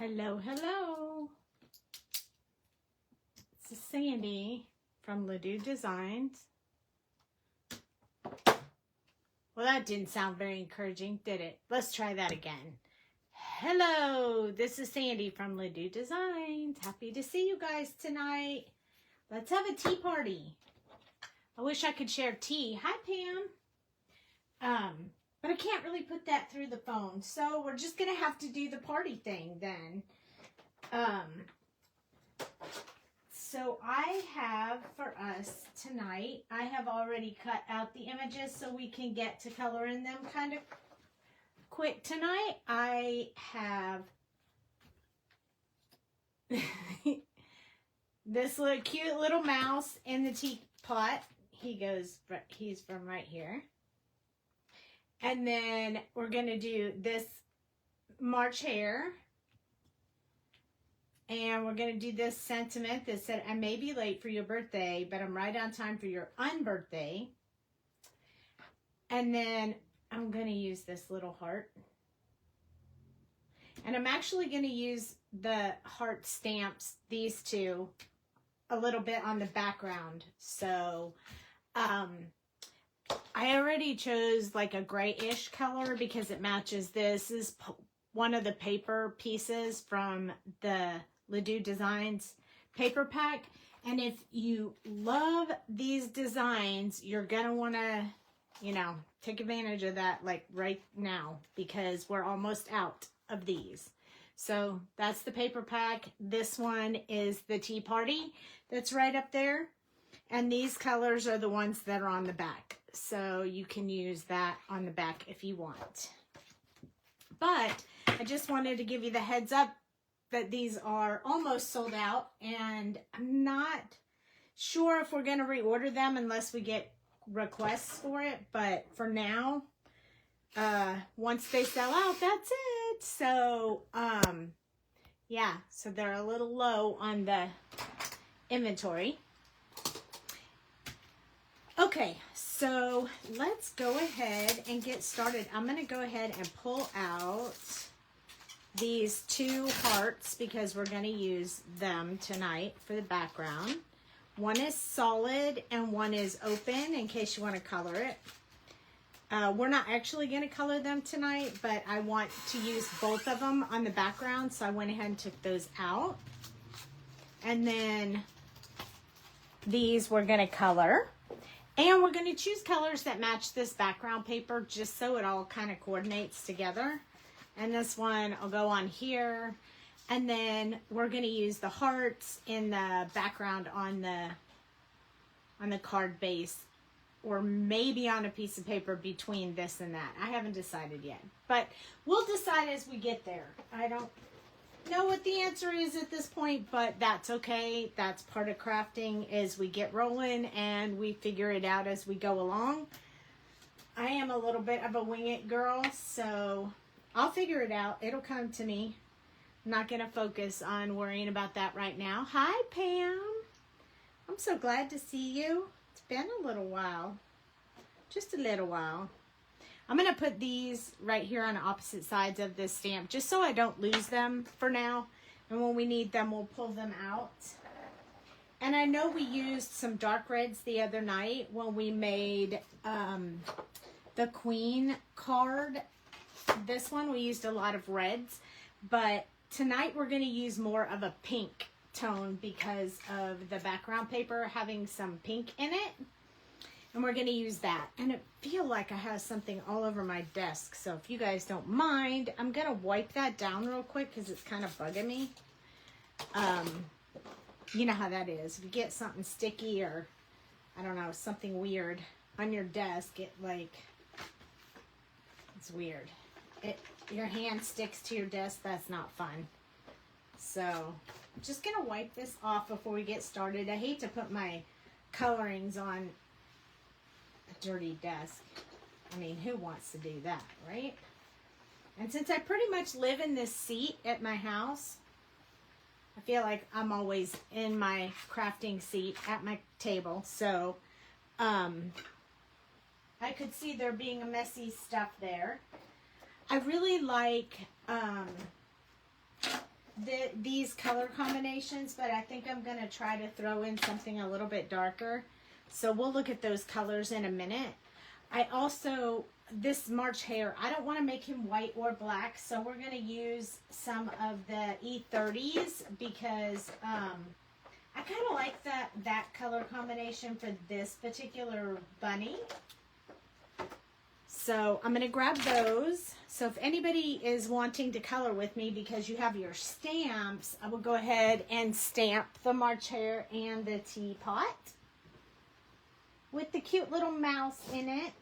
Hello, hello. This is Sandy from Doux Designs. Well, that didn't sound very encouraging, did it? Let's try that again. Hello, this is Sandy from Doux Designs. Happy to see you guys tonight. Let's have a tea party. I wish I could share tea. Hi, Pam. But I can't really put that through the phone, so we're just gonna have to do the party thing then. So I have for us tonight, I have already cut out the images so we can get to coloring them kind of quick tonight. I have this little cute little mouse in the teapot. He's from right here. And then we're going to do this March hare. And we're going to do this sentiment that said, I may be late for your birthday, but I'm right on time for your unbirthday. And then I'm going to use this little heart. And I'm actually going to use the heart stamps, these two, a little bit on the background. So, I already chose like a grayish color because it matches this. This is one of the paper pieces from the Doux Designs paper pack. And if you love these designs, you're going to want to, take advantage of that like right now because we're almost out of these. So that's the paper pack. This one is the tea party that's right up there. And these colors are the ones that are on the back. So you can use that on the back if you want. But I just wanted to give you the heads up that these are almost sold out. And I'm not sure if we're going to reorder them unless we get requests for it. But for now, once they sell out, that's it. So, yeah. So they're a little low on the inventory. Okay, so let's go ahead and get started. I'm going to go ahead and pull out these two hearts because we're going to use them tonight for the background. One is solid and one is open in case you want to color it. We're not actually going to color them tonight, but I want to use both of them on the background, so I went ahead and took those out. And then these we're going to color. And we're going to choose colors that match this background paper just so it all kind of coordinates together. And this one will go on here. And then we're going to use the hearts in the background on the card base. Or maybe on a piece of paper between this and that. I haven't decided yet. But we'll decide as we get there. I don't know what the answer is at this point, but that's okay. That's part of crafting is we get rolling and we figure it out as we go along. I am a little bit of a wing it girl, so I'll figure it out. It'll come to me. I'm not going to focus on worrying about that right now. Hi, Pam. I'm so glad to see you. It's been a little while. Just a little while. I'm going to put these right here on opposite sides of this stamp just so I don't lose them for now. And when we need them, we'll pull them out. And I know we used some dark reds the other night when we made the Queen card. This one, we used a lot of reds. But tonight we're going to use more of a pink tone because of the background paper having some pink in it. And we're going to use that. And I feel like I have something all over my desk. So if you guys don't mind, I'm going to wipe that down real quick because it's kind of bugging me. You know how that is. If you get something sticky or, I don't know, something weird on your desk, it's weird. Your hand sticks to your desk. That's not fun. So I'm just going to wipe this off before we get started. I hate to put my colorings on dirty desk. I mean, who wants to do that, right? And since I pretty much live in this seat at my house, I feel like I'm always in my crafting seat at my table. So, I could see there being a messy stuff there. I really like these color combinations, but I think I'm going to try to throw in something a little bit darker. So we'll look at those colors in a minute. I also, this March hare, I don't want to make him white or black, so we're going to use some of the E30s because I kind of like that color combination for this particular bunny. So I'm going to grab those. So if anybody is wanting to color with me because you have your stamps, I will go ahead and stamp the March hare and the teapot with the cute little mouse in it.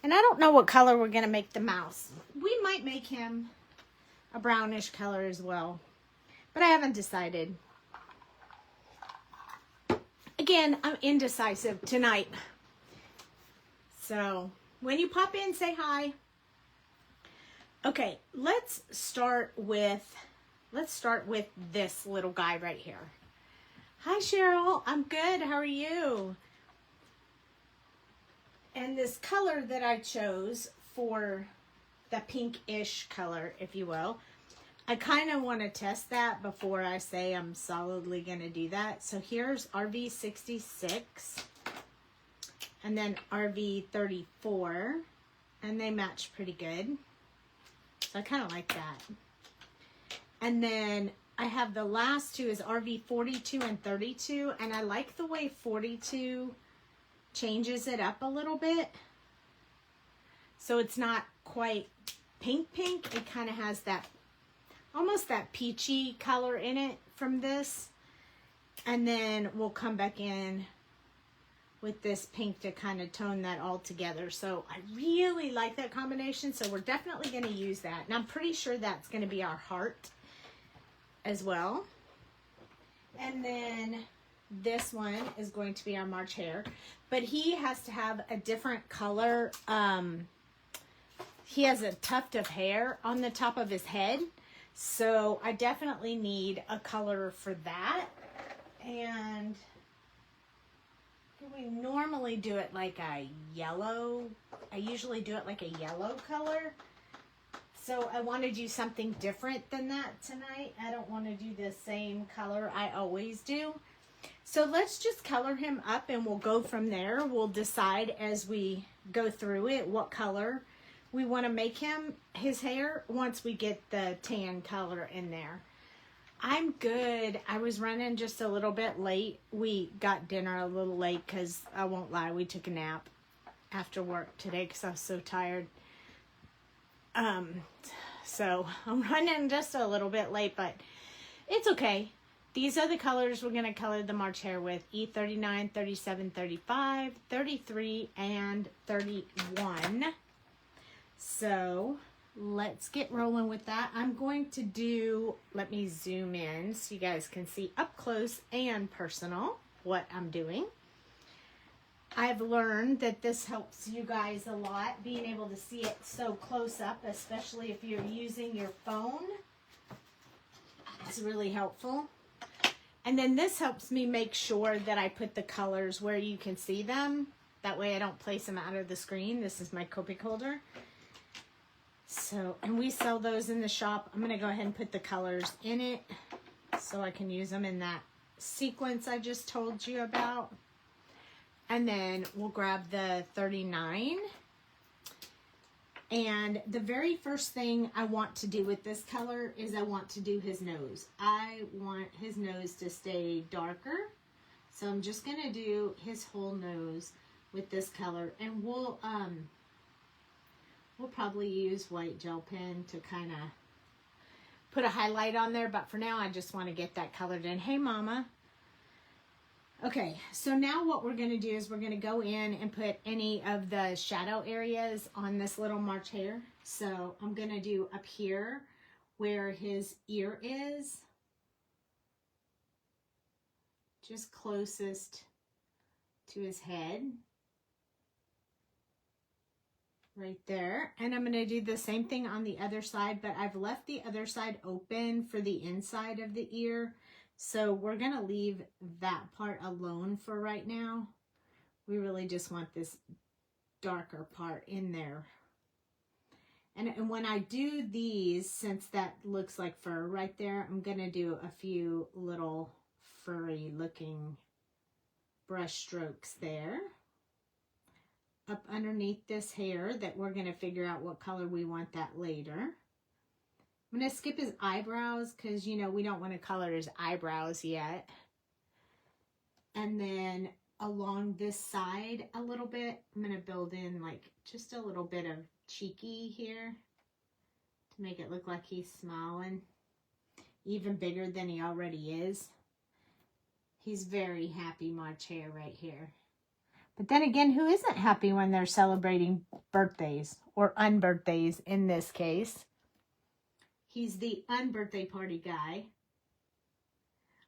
And I don't know what color we're going to make the mouse. We might make him a brownish color as well, but I haven't decided. Again, I'm indecisive tonight. So when you pop in, say hi. Okay, let's start with this little guy right here. Hi Cheryl, I'm good. How are you? And this color that I chose for the pinkish color, if you will, I kind of want to test that before I say I'm solidly going to do that. So here's RV66 and then RV34, and they match pretty good. So I kind of like that. And then I have the last two is RV42 and 32, and I like the way 42 changes it up a little bit. So it's not quite pink. It kind of has that, almost that peachy color in it from this. And then we'll come back in with this pink to kind of tone that all together. So I really like that combination. So we're definitely going to use that. And I'm pretty sure that's going to be our heart as well. And then this one is going to be our March hare, but he has to have a different color. He has a tuft of hair on the top of his head. So I definitely need a color for that. And we normally do it like a yellow. I usually do it like a yellow color. So I want to do something different than that tonight. I don't want to do the same color I always do. So let's just color him up and we'll go from there. We'll decide as we go through it what color we want to make him, his hair, once we get the tan color in there. I'm good. I was running just a little bit late. We got dinner a little late because I won't lie, we took a nap after work today because I was so tired. So I'm running just a little bit late, but it's okay. These are the colors we're going to color the March hare with: E39, 37, 35, 33, and 31. So let's get rolling with that. I'm going to do, let me zoom in so you guys can see up close and personal what I'm doing. I've learned that this helps you guys a lot, being able to see it so close up, especially if you're using your phone. It's really helpful. And then this helps me make sure that I put the colors where you can see them. That way I don't place them out of the screen. This is my Copic holder. So, and we sell those in the shop. I'm going to go ahead and put the colors in it so I can use them in that sequence I just told you about. And then we'll grab the 39. And the very first thing I want to do with this color is I want to do his nose. I want his nose to stay darker. So I'm just going to do his whole nose with this color. And we'll probably use white gel pen to kind of put a highlight on there. But for now, I just want to get that colored in. Hey, Mama. Okay, so now what we're going to do is we're going to go in and put any of the shadow areas on this little March hare. So I'm going to do up here where his ear is, just closest to his head, right there. And I'm going to do the same thing on the other side, but I've left the other side open for the inside of the ear. So we're going to leave that part alone for right now. We really just want this darker part in there. And when I do these, since that looks like fur right there, I'm going to do a few little furry looking brush strokes there. Up underneath this hair that we're going to figure out what color we want that later. I'm going to skip his eyebrows because, you know, we don't want to color his eyebrows yet. And then along this side a little bit, I'm going to build in like just a little bit of cheeky here to make it look like he's smiling even bigger than he already is. He's very happy March hare right here. But then again, who isn't happy when they're celebrating birthdays or unbirthdays in this case? He's the unbirthday party guy,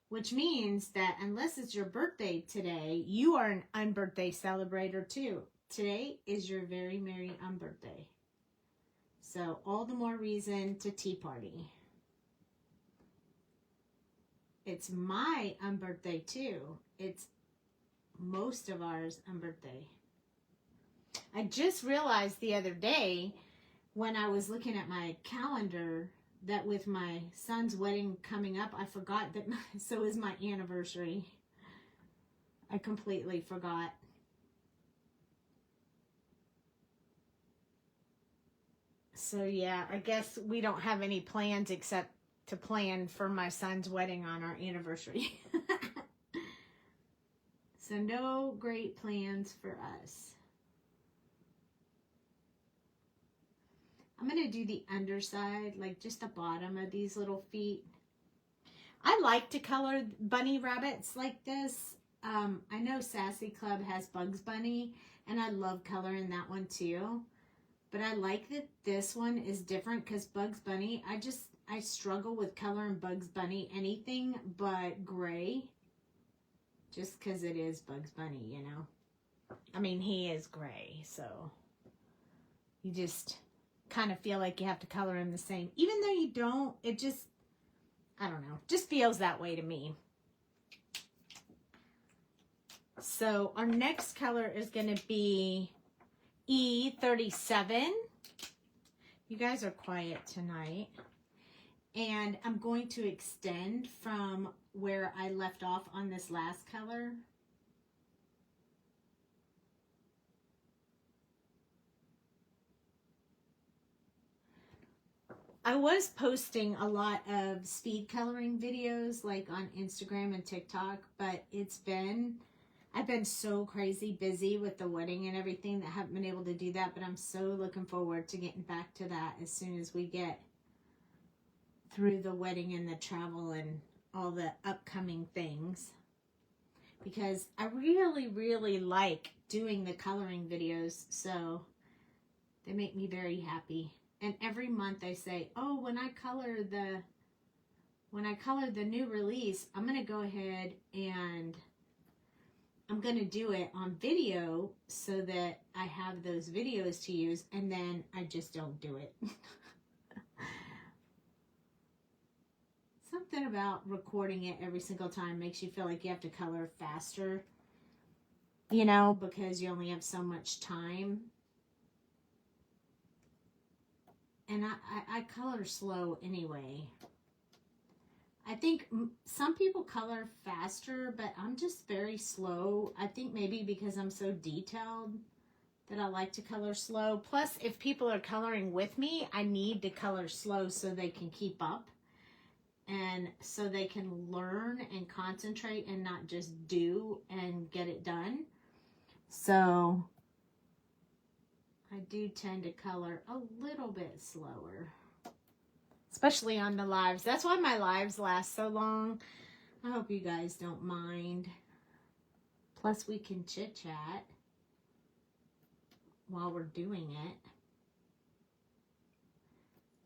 which means that unless it's your birthday today, you are an unbirthday celebrator too. Today is your very merry unbirthday. So all the more reason to tea party. It's my unbirthday too. It's most of ours unbirthday. I just realized the other day when I was looking at my calendar that with my son's wedding coming up, I forgot that so is my anniversary. I completely forgot. So yeah, I guess we don't have any plans except to plan for my son's wedding on our anniversary. So no great plans for us. I'm going to do the underside, like just the bottom of these little feet. I like to color bunny rabbits like this. I know Sassy Club has Bugs Bunny, and I love coloring that one too. But I like that this one is different because Bugs Bunny, I struggle with coloring Bugs Bunny anything but gray. Just because it is Bugs Bunny, you know. I mean, he is gray, so you just kind of feel like you have to color him the same. Even though you don't, it just, I don't know, just feels that way to me. So our next color is going to be E37. You guys are quiet tonight. And I'm going to extend from where I left off on this last color. I was posting a lot of speed coloring videos like on Instagram and TikTok, but I've been so crazy busy with the wedding and everything that I haven't been able to do that, but I'm so looking forward to getting back to that as soon as we get through the wedding and the travel and all the upcoming things, because I really, really like doing the coloring videos, so they make me very happy. And every month I say, oh, when I color the new release, I'm going to go ahead and I'm going to do it on video so that I have those videos to use, and then I just don't do it. Something about recording it every single time makes you feel like you have to color faster, you know, because you only have so much time. And I color slow anyway. I think some people color faster, but I'm just very slow. I think maybe because I'm so detailed that I like to color slow. Plus, if people are coloring with me, I need to color slow so they can keep up. And so they can learn and concentrate and not just do and get it done. So I do tend to color a little bit slower, especially on the lives. That's why my lives last so long. I hope you guys don't mind. Plus we can chit chat while we're doing it.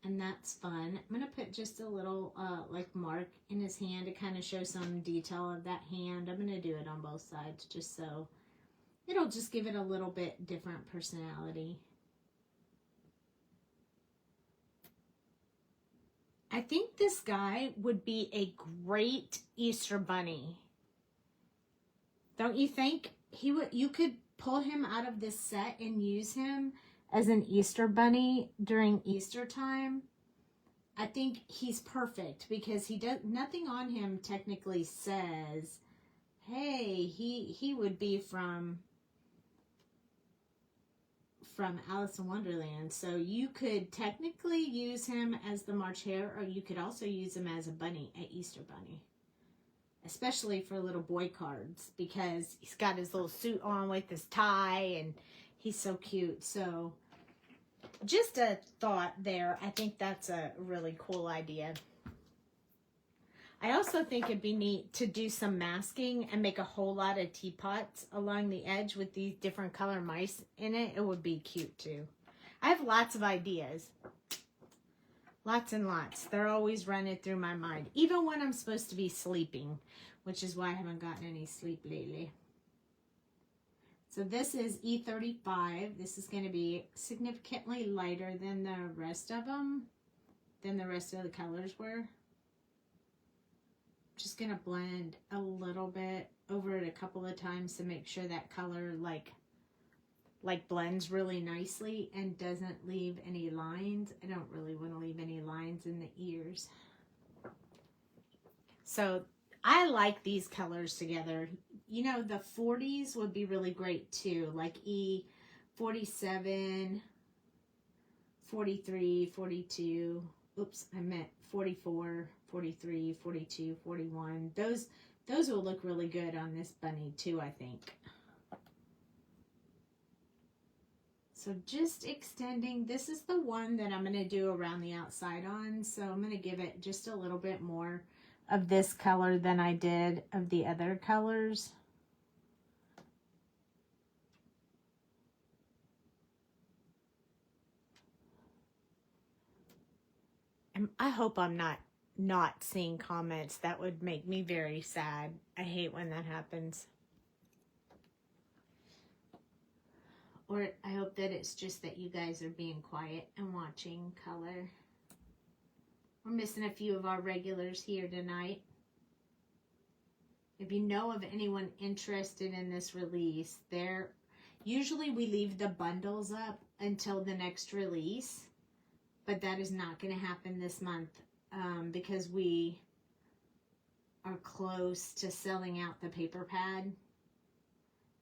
And that's fun. I'm going to put just a little like mark in his hand to kind of show some detail of that hand. I'm going to do it on both sides just so it'll just give it a little bit different personality. I think this guy would be a great Easter bunny. Don't you think? You could pull him out of this set and use him as an Easter bunny during Easter time, I think he's perfect because he does nothing on him technically says, hey, he would be from Alice in Wonderland. So you could technically use him as the March Hare, or you could also use him as a bunny, an Easter bunny. Especially for little boy cards, because he's got his little suit on with his tie, and he's so cute. So just a thought there. I think that's a really cool idea. I also think it'd be neat to do some masking and make a whole lot of teapots along the edge with these different color mice in it. It would be cute too. I have lots of ideas. Lots and lots. They're always running through my mind. Even when I'm supposed to be sleeping, which is why I haven't gotten any sleep lately. So this is E35. This is going to be significantly lighter than the rest of them, than the rest of the colors were. Just going to blend a little bit over it a couple of times to make sure that color like blends really nicely and doesn't leave any lines. I don't really want to leave any lines in the ears. So I like these colors together. You know, the 40s would be really great too, like E47, 43, 42, oops, I meant 44, 43, 42, 41. Those will look really good on this bunny too, I think. So just extending, this is the one that I'm going to do around the outside on. So I'm going to give it just a little bit more of this color than I did of the other colors. And I hope I'm not seeing comments. That would make me very sad. I hate when that happens. Or I hope that it's just that you guys are being quiet and watching color. We're missing a few of our regulars here tonight. If you know of anyone interested in this release, usually we leave the bundles up until the next release, but that is not going to happen this month because we are close to selling out the paper pad.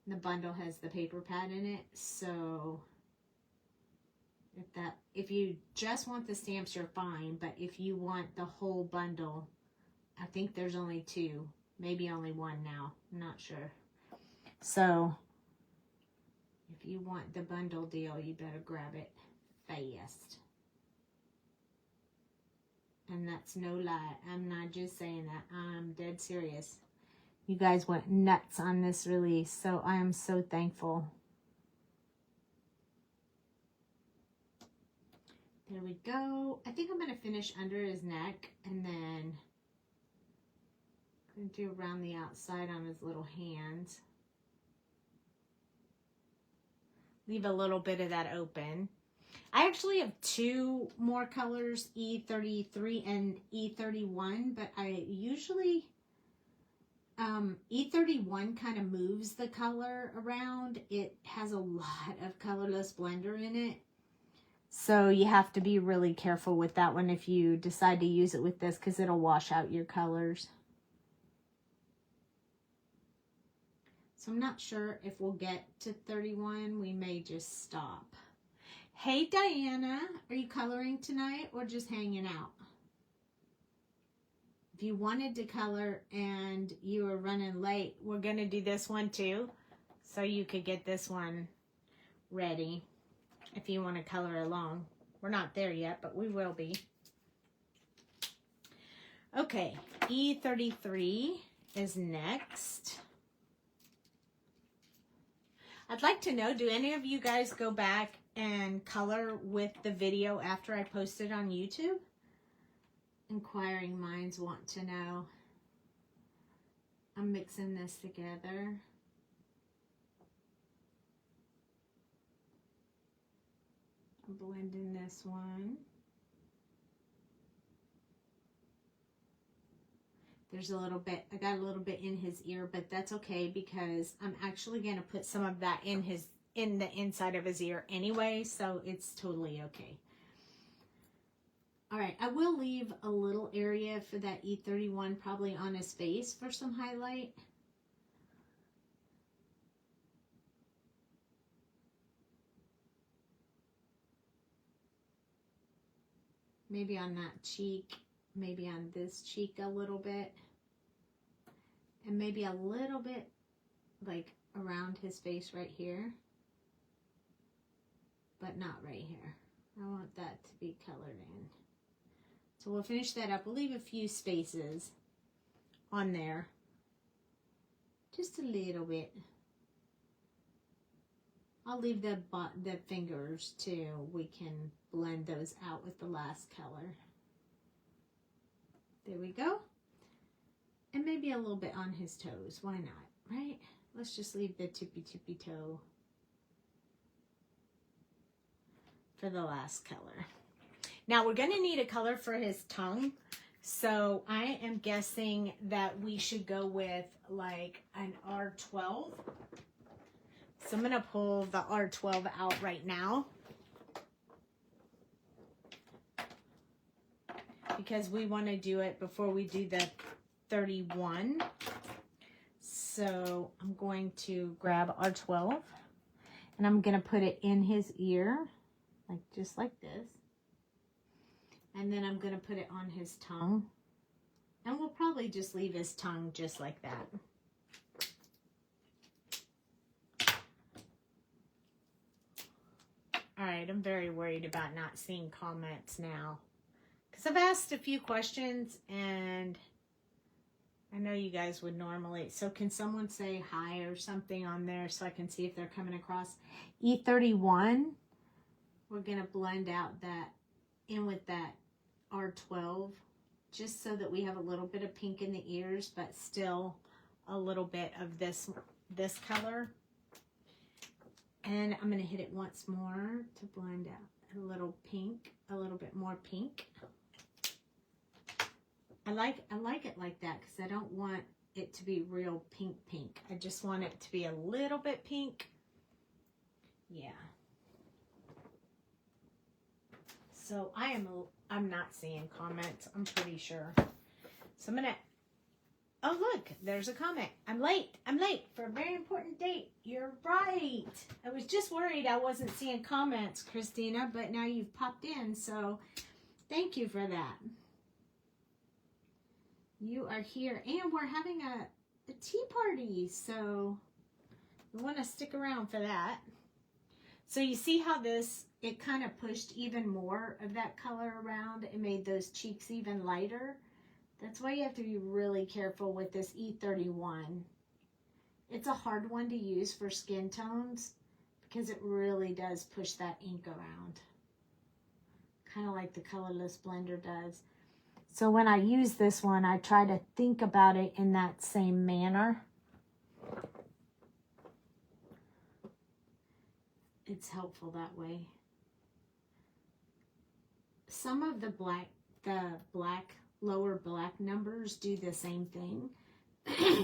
The bundle has the paper pad in it, so if you just want the stamps, you're fine, but if you want the whole bundle, I think there's only 2, maybe only 1 now, I'm not sure. So if you want the bundle deal, you better grab it fast. And that's no lie, I'm not just saying that, I'm dead serious. You guys went nuts on this release, so I am so thankful. There we go. I think I'm going to finish under his neck and then I'm going to do around the outside on his little hands. Leave a little bit of that open. I actually have 2 more colors, E33 and E31, but I usually... E31 kind of moves the color around. It has a lot of colorless blender in it. So you have to be really careful with that one if you decide to use it with this, because it'll wash out your colors. So I'm not sure if we'll get to 31. We may just stop. Hey Diana, are you coloring tonight or just hanging out? If you wanted to color and you were running late, we're going to do this one too. So you could get this one ready if you want to color along. We're not there yet, but we will be. Okay, E33 is next. I'd like to know, do any of you guys go back and color with the video after I post it on YouTube? Inquiring minds want to know. I'm mixing this together. I'm blending this one. There's a little bit, I got a little bit in his ear, but that's okay because I'm actually going to put some of that in his in the inside of his ear anyway, so it's totally okay. All right, I will leave a little area for that E31 probably on his face for some highlight. Maybe on that cheek, maybe on this cheek a little bit. And maybe a little bit like around his face right here. But not right here. I want that to be colored in. So we'll finish that up. We'll leave a few spaces on there. Just a little bit. I'll leave the fingers too. We can blend those out with the last color. There we go. And maybe a little bit on his toes. Why not, right? Let's just leave the tippy toe for the last color. Now we're going to need a color for his tongue. So I am guessing that we should go with like an R12. So I'm going to pull the R12 out right now, because we want to do it before we do the 31. So I'm going to grab R12 and I'm going to put it in his ear, like just like this. And then I'm going to put it on his tongue. And we'll probably just leave his tongue just like that. All right, I'm very worried about not seeing comments now, because I've asked a few questions and I know you guys would normally. So can someone say hi or something on there so I can see if they're coming across? E31, we're going to blend out that in with that R12, just so that we have a little bit of pink in the ears, but still a little bit of this color. And I'm going to hit it once more to blend out a little pink, a little bit more pink. I like it like that because I don't want it to be real pink. I just want it to be a little bit pink. Yeah. So I'm not seeing comments, I'm pretty sure. So I'm gonna, oh look, there's a comment. I'm late for a very important date. You're right. I was just worried I wasn't seeing comments, Christina, but now you've popped in, so thank you for that. You are here, and we're having a tea party, so we want to stick around for that. So you see how this, it kind of pushed even more of that color around. It made those cheeks even lighter. That's why you have to be really careful with this E31. It's a hard one to use for skin tones because it really does push that ink around. Kind of like the colorless blender does. So when I use this one, I try to think about it in that same manner. It's helpful that way. Some of the black lower black numbers do the same thing.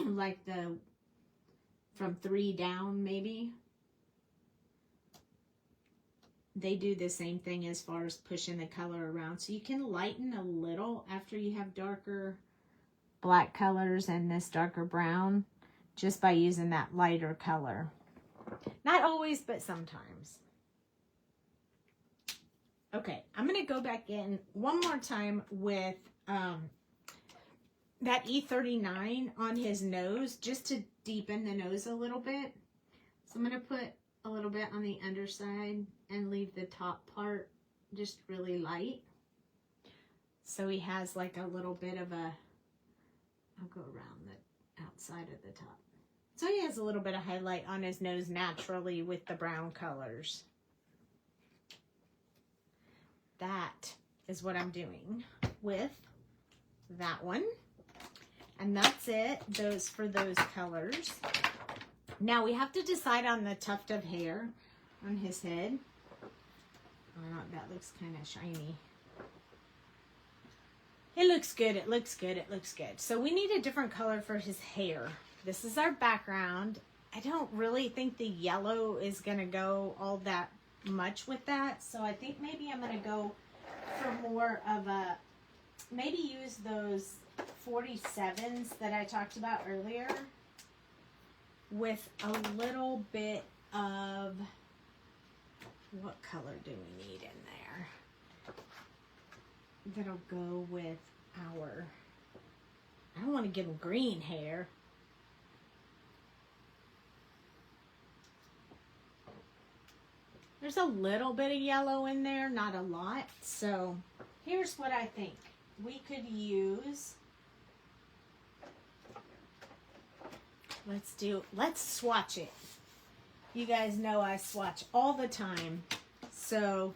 Like the from 3 down maybe. They do the same thing as far as pushing the color around. So you can lighten a little after you have darker black colors and this darker brown just by using that lighter color. Not always, but sometimes. Okay, I'm going to go back in one more time with that E39 on his nose just to deepen the nose a little bit. So I'm going to put a little bit on the underside and leave the top part just really light. So he has like a little bit of a, I'll go around the outside of the top. So he has a little bit of highlight on his nose naturally with the brown colors. That is what I'm doing with that one. And that's it, for those colors. Now we have to decide on the tuft of hair on his head. Oh, no, that looks kind of shiny. It looks good, it looks good, it looks good. So we need a different color for his hair. This is our background, I don't really think the yellow is going to go all that much with that. So I think maybe I'm going to go for more of a, maybe use those 47s that I talked about earlier with a little bit of, what color do we need in there? That'll go with our, I don't want to give them green hair. There's a little bit of yellow in there, not a lot. So here's what I think. We could use, let's swatch it. You guys know I swatch all the time. So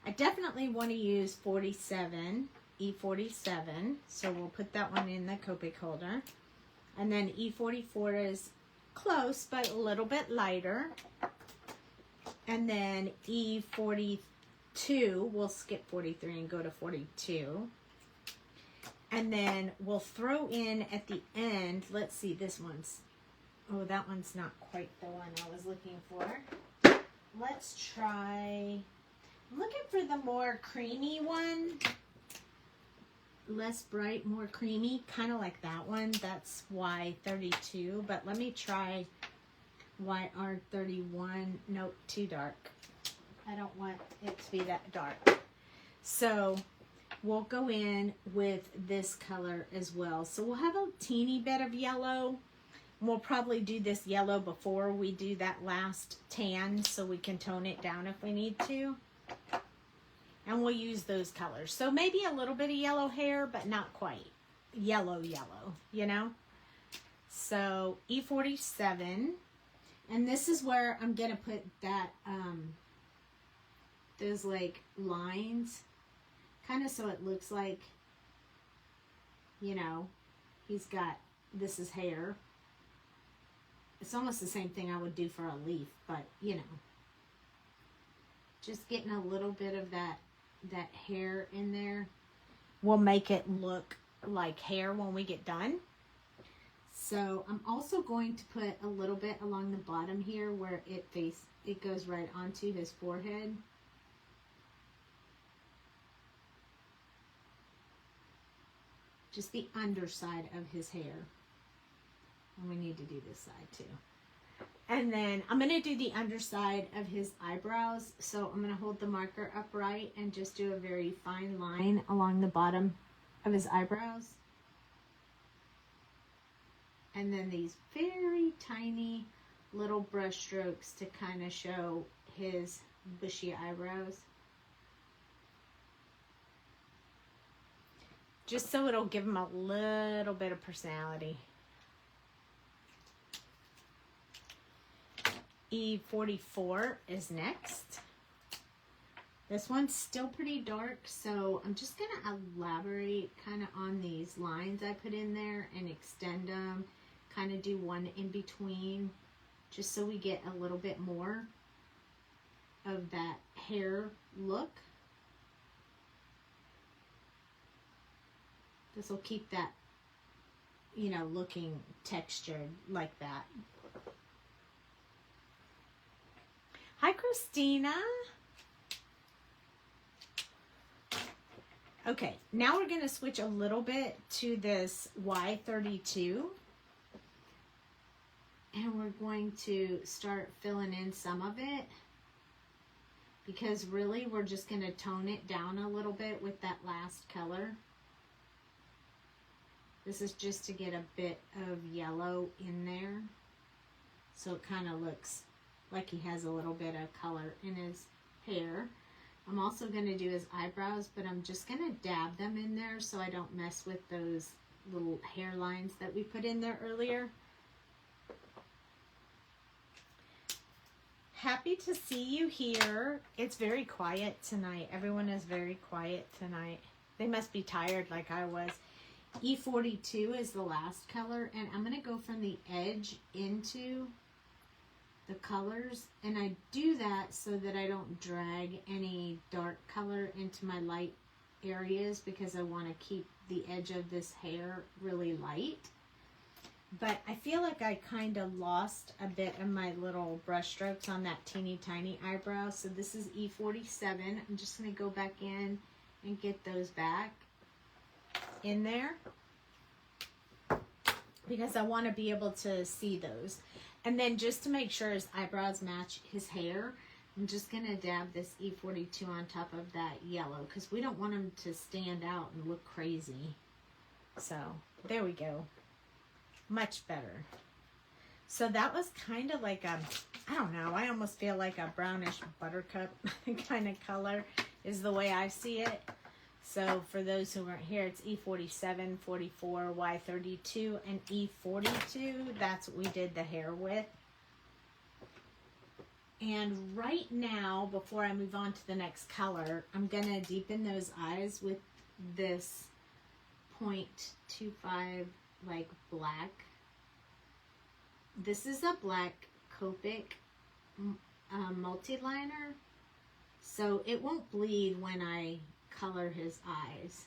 I definitely want to use 47, E47. So we'll put that one in the Copic holder. And then E44 is close, but a little bit lighter. And then E42, we'll skip 43 and go to 42. And then we'll throw in at the end, let's see, this one's, oh, that one's not quite the one I was looking for. Let's try, I'm looking for the more creamy one. Less bright, more creamy, kind of like that one. That's Y32, but let me try YR31, nope, too dark. I don't want it to be that dark. So we'll go in with this color as well. So we'll have a teeny bit of yellow. We'll probably do this yellow before we do that last tan so we can tone it down if we need to. And we'll use those colors. So maybe a little bit of yellow hair, but not quite yellow, you know? So E47. And this is where I'm going to put that, those like lines, kind of so it looks like, you know, he's got, this is hair. It's almost the same thing I would do for a leaf, but you know, just getting a little bit of that hair in there will make it look like hair when we get done. So I'm also going to put a little bit along the bottom here where it goes right onto his forehead. Just the underside of his hair. And we need to do this side too. And then I'm going to do the underside of his eyebrows. So I'm going to hold the marker upright and just do a very fine line along the bottom of his eyebrows. And then these very tiny little brush strokes to kind of show his bushy eyebrows. Just so it'll give him a little bit of personality. E44 is next. This one's still pretty dark, so I'm just going to elaborate kind of on these lines I put in there and extend them. Kind of do one in between, just so we get a little bit more of that hair look. This will keep that, you know, looking textured like that. Hi, Christina. Okay, now we're going to switch a little bit to this Y32. And we're going to start filling in some of it. Because really, we're just going to tone it down a little bit with that last color. This is just to get a bit of yellow in there. So it kind of looks like he has a little bit of color in his hair. I'm also going to do his eyebrows, but I'm just going to dab them in there so I don't mess with those little hairlines that we put in there earlier. Happy to see you here. It's very quiet tonight. Everyone is very quiet tonight. They must be tired like I was. E42 is the last color, and I'm going to go from the edge into the colors, and I do that so that I don't drag any dark color into my light areas because I want to keep the edge of this hair really light. But I feel like I kind of lost a bit of my little brush strokes on that teeny tiny eyebrow. So this is E47. I'm just going to go back in and get those back in there, because I want to be able to see those. And then just to make sure his eyebrows match his hair, I'm just going to dab this E42 on top of that yellow, because we don't want him to stand out and look crazy. So there we go. Much better. So that was kind of like a, I don't know, I almost feel like a brownish buttercup kind of color is the way I see it. So for those who weren't here, it's E47, 44, Y32, and E42. That's what we did the hair with. And right now, before I move on to the next color, I'm going to deepen those eyes with this 0.25 like black. This is a black Copic multi-liner, so it won't bleed when I color his eyes.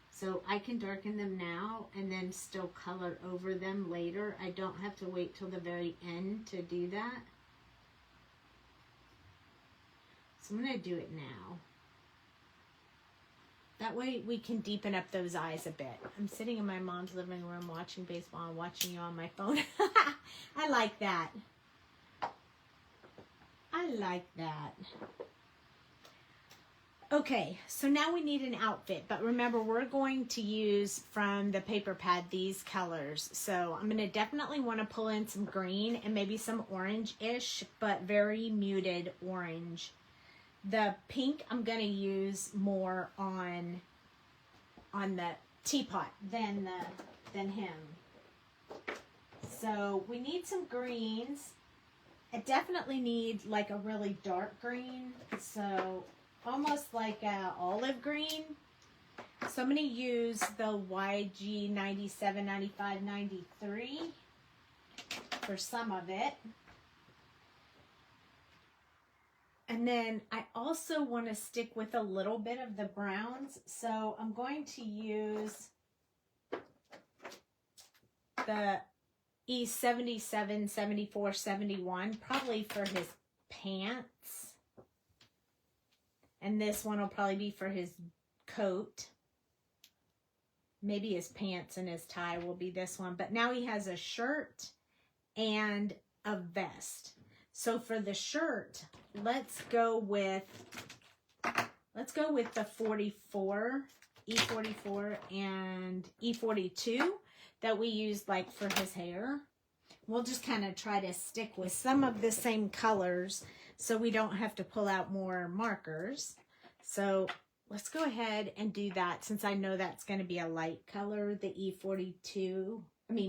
So I can darken them now and then still color over them later. I don't have to wait till the very end to do that. So I'm going to do it now. That way we can deepen up those eyes a bit. I'm sitting in my mom's living room watching baseball and watching you on my phone. I like that. I like that. Okay, so now we need an outfit. But remember, we're going to use from the paper pad these colors. So I'm going to definitely want to pull in some green and maybe some orange-ish, but very muted orange. The pink I'm going to use more on the teapot than him. So we need some greens. I definitely need like a really dark green, so almost like a olive green. So I'm going to use the YG 97, 95, 93 for some of it. And then I also want to stick with a little bit of the browns. So I'm going to use the E77, 74, 71, probably for his pants. And this one will probably be for his coat. Maybe his pants and his tie will be this one. But now he has a shirt and a vest. So for the shirt, let's go with the 44, E44 and E42 that we used like for his hair. We'll just kind of try to stick with some of the same colors so we don't have to pull out more markers. So let's go ahead and do that, since I know that's going to be a light color, the E42,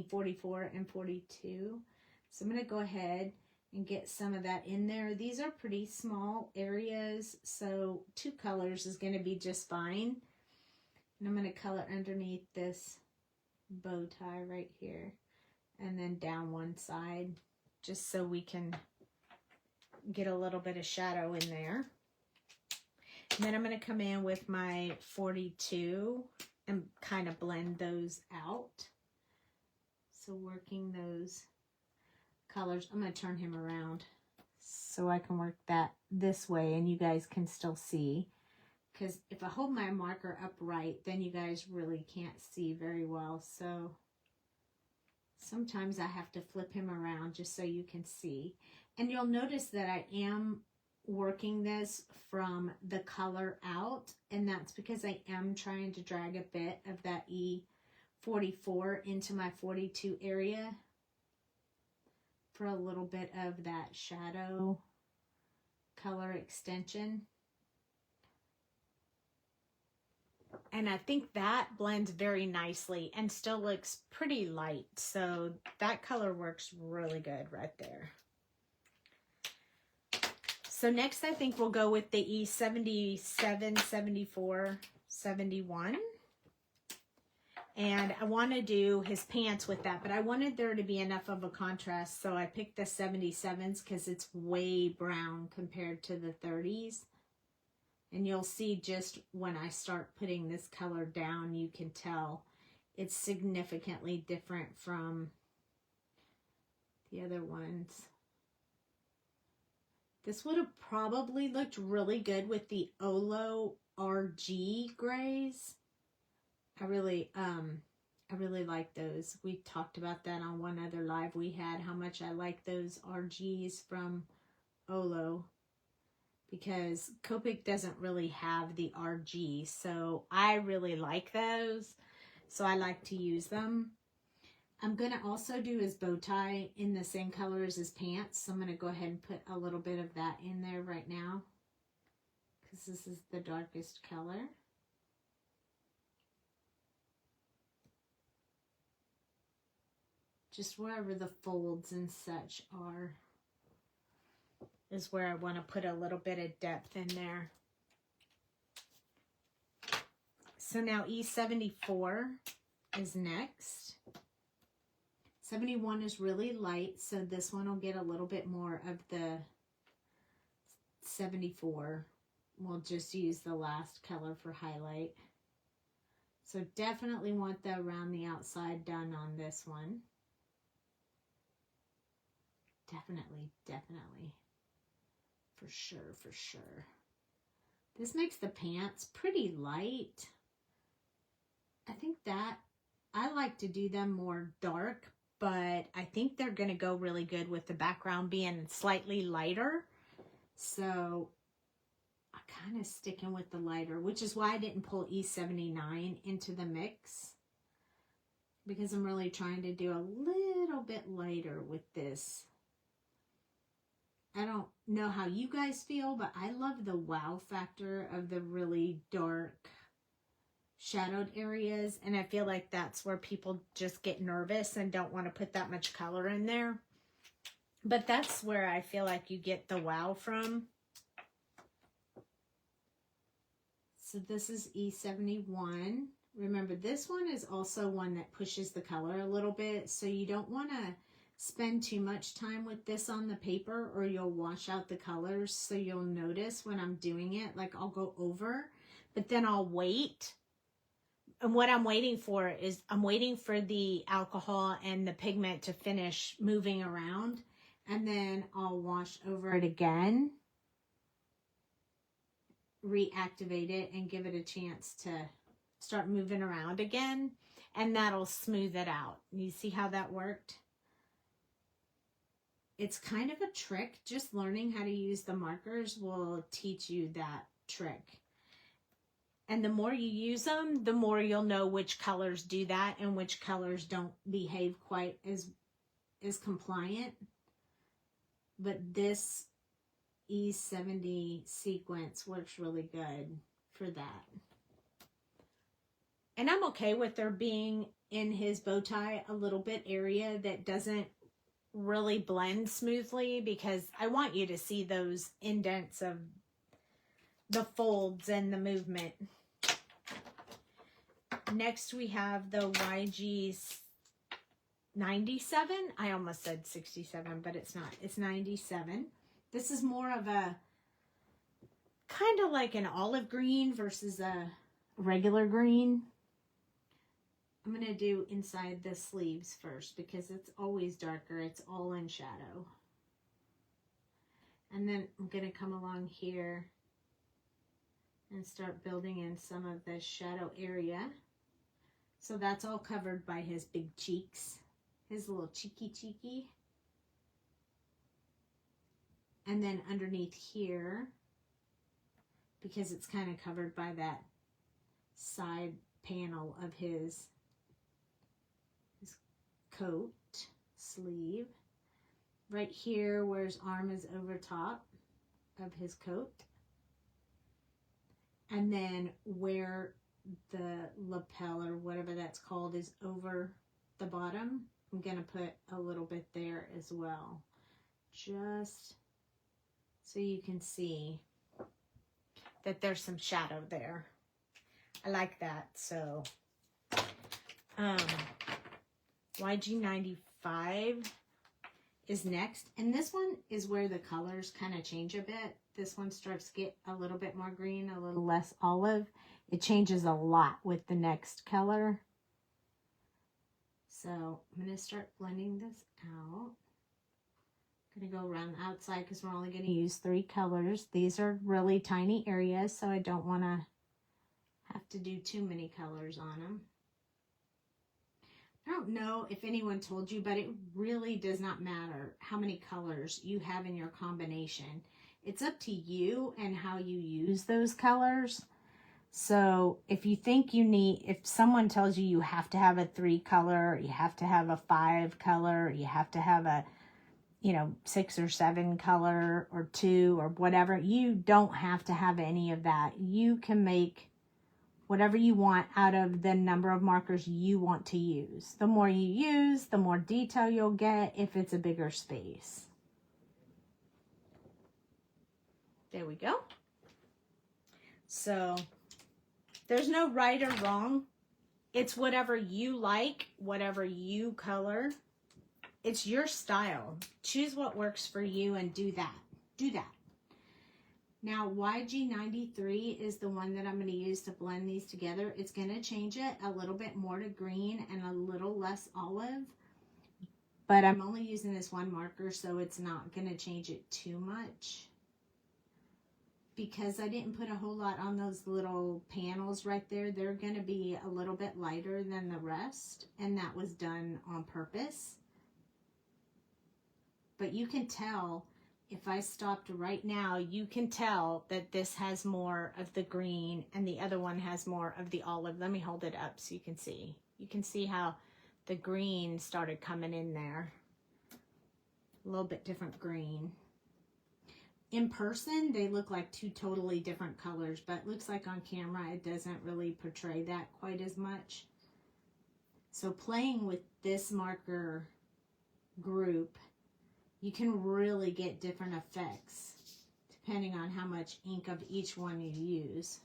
44 and 42. So I'm going to go ahead and get some of that in there. These are pretty small areas, so 2 colors is going to be just fine. And I'm going to color underneath this bow tie right here, and then down one side, just so we can get a little bit of shadow in there. And then I'm going to come in with my 42 and kind of blend those out. So working those colors. I'm going to turn him around so I can work that this way and you guys can still see. Because if I hold my marker upright, then you guys really can't see very well. So sometimes I have to flip him around just so you can see. And you'll notice that I am working this from the color out, and that's because I am trying to drag a bit of that E44 into my 42 area for a little bit of that shadow color extension. And I think that blends very nicely and still looks pretty light. So that color works really good right there. So next I think we'll go with the E77, 74, 71. And I want to do his pants with that, but I wanted there to be enough of a contrast, so I picked the 77s because it's way brown compared to the 30s. And you'll see just when I start putting this color down, you can tell it's significantly different from the other ones. This would have probably looked really good with the Olo RG grays. I really like those. We talked about that on one other live we had, how much I like those RGs from Olo, because Copic doesn't really have the RG, so I really like those, so I like to use them. I'm going to also do his bow tie in the same color as his pants, so I'm going to go ahead and put a little bit of that in there right now, because this is the darkest color. Just wherever the folds and such are is where I want to put a little bit of depth in there. So now E74 is next. 71 is really light, so this one will get a little bit more of the 74. We'll just use the last color for highlight. So definitely want the around the outside done on this one. Definitely. For sure. This makes the pants pretty light. I think that I like to do them more dark, but I think they're going to go really good with the background being slightly lighter. So I'm kind of sticking with the lighter, which is why I didn't pull E79 into the mix, because I'm really trying to do a little bit lighter with this. I don't know how you guys feel, but I love the wow factor of the really dark shadowed areas, and I feel like that's where people just get nervous and don't want to put that much color in there. But that's where I feel like you get the wow from. So this is E71. Remember, this one is also one that pushes the color a little bit, so you don't want to spend too much time with this on the paper or you'll wash out the colors. So you'll notice when I'm doing it, like I'll go over, but then I'll wait. And what I'm waiting for is I'm waiting for the alcohol and the pigment to finish moving around, and then I'll wash over it again, reactivate it, and give it a chance to start moving around again, and that'll smooth it out. You see how that worked? It's kind of a trick. Just learning how to use the markers will teach you that trick. And the more you use them, the more you'll know which colors do that and which colors don't behave quite as compliant. But this E70 sequence works really good for that. And I'm okay with there being in his bow tie a little bit area that doesn't really blend smoothly, because I want you to see those indents of the folds and the movement. Next we have the YG 97. I almost said 67, but it's not. It's 97. This is more of a kind of like an olive green versus a regular green. I'm going to do inside the sleeves first because it's always darker. It's all in shadow. And then I'm going to come along here and start building in some of the shadow area. So that's all covered by his big cheeks, his little cheeky. And then underneath here, because it's kind of covered by that side panel of his coat sleeve, right here where his arm is over top of his coat, and then where the lapel or whatever that's called is over the bottom, I'm gonna put a little bit there as well, just so you can see that there's some shadow there. I like that. So YG95 is next, and this one is where the colors kind of change a bit. This one starts to get a little bit more green, a little less olive. It changes a lot with the next color. So I'm going to start blending this out. I'm going to go around the outside because we're only going to use 3 colors. These are really tiny areas, so I don't want to have to do too many colors on them. I don't know if anyone told you, but it really does not matter how many colors you have in your combination. It's up to you and how you use those colors. So if you think you need, if someone tells you you have to have a 3 color, you have to have a 5 color, you have to have a, you know, 6 or 7 color or 2 or whatever, you don't have to have any of that. You can make whatever you want out of the number of markers you want to use. The more you use, the more detail you'll get if it's a bigger space. There we go. So there's no right or wrong. It's whatever you like, whatever you color. It's your style. Choose what works for you and do that. Do that. Now, YG93 is the one that I'm going to use to blend these together. It's going to change it a little bit more to green and a little less olive. But I'm only using this one marker, so it's not going to change it too much. Because I didn't put a whole lot on those little panels right there. They're going to be a little bit lighter than the rest. And that was done on purpose. But you can tell, if I stopped right now, you can tell that this has more of the green and the other one has more of the olive. Let me hold it up so you can see. You can see how the green started coming in there. A little bit different green. In person, they look like 2 totally different colors, but it looks like on camera it doesn't really portray that quite as much. So playing with this marker group, you can really get different effects depending on how much ink of each one you use.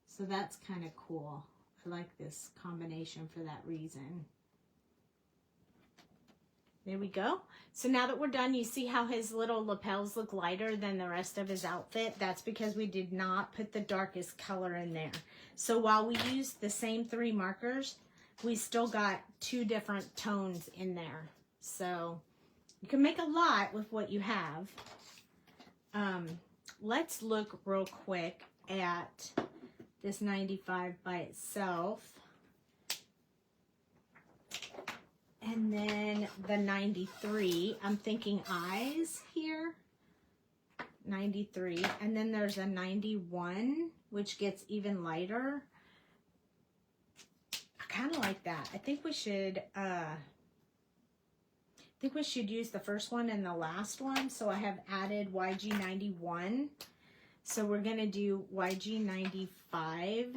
So that's kind of cool. I like this combination for that reason. There we go. So now that we're done, you see how his little lapels look lighter than the rest of his outfit? That's because we did not put the darkest color in there. So while we used the same 3 markers, we still got 2 different tones in there. So you can make a lot with what you have. Let's look real quick at this 95 by itself. And then the 93, I'm thinking eyes here. 93. And then there's a 91, which gets even lighter. I kind of like that. I think we should use the first one and the last one. So I have added YG91. So we're going to do YG95.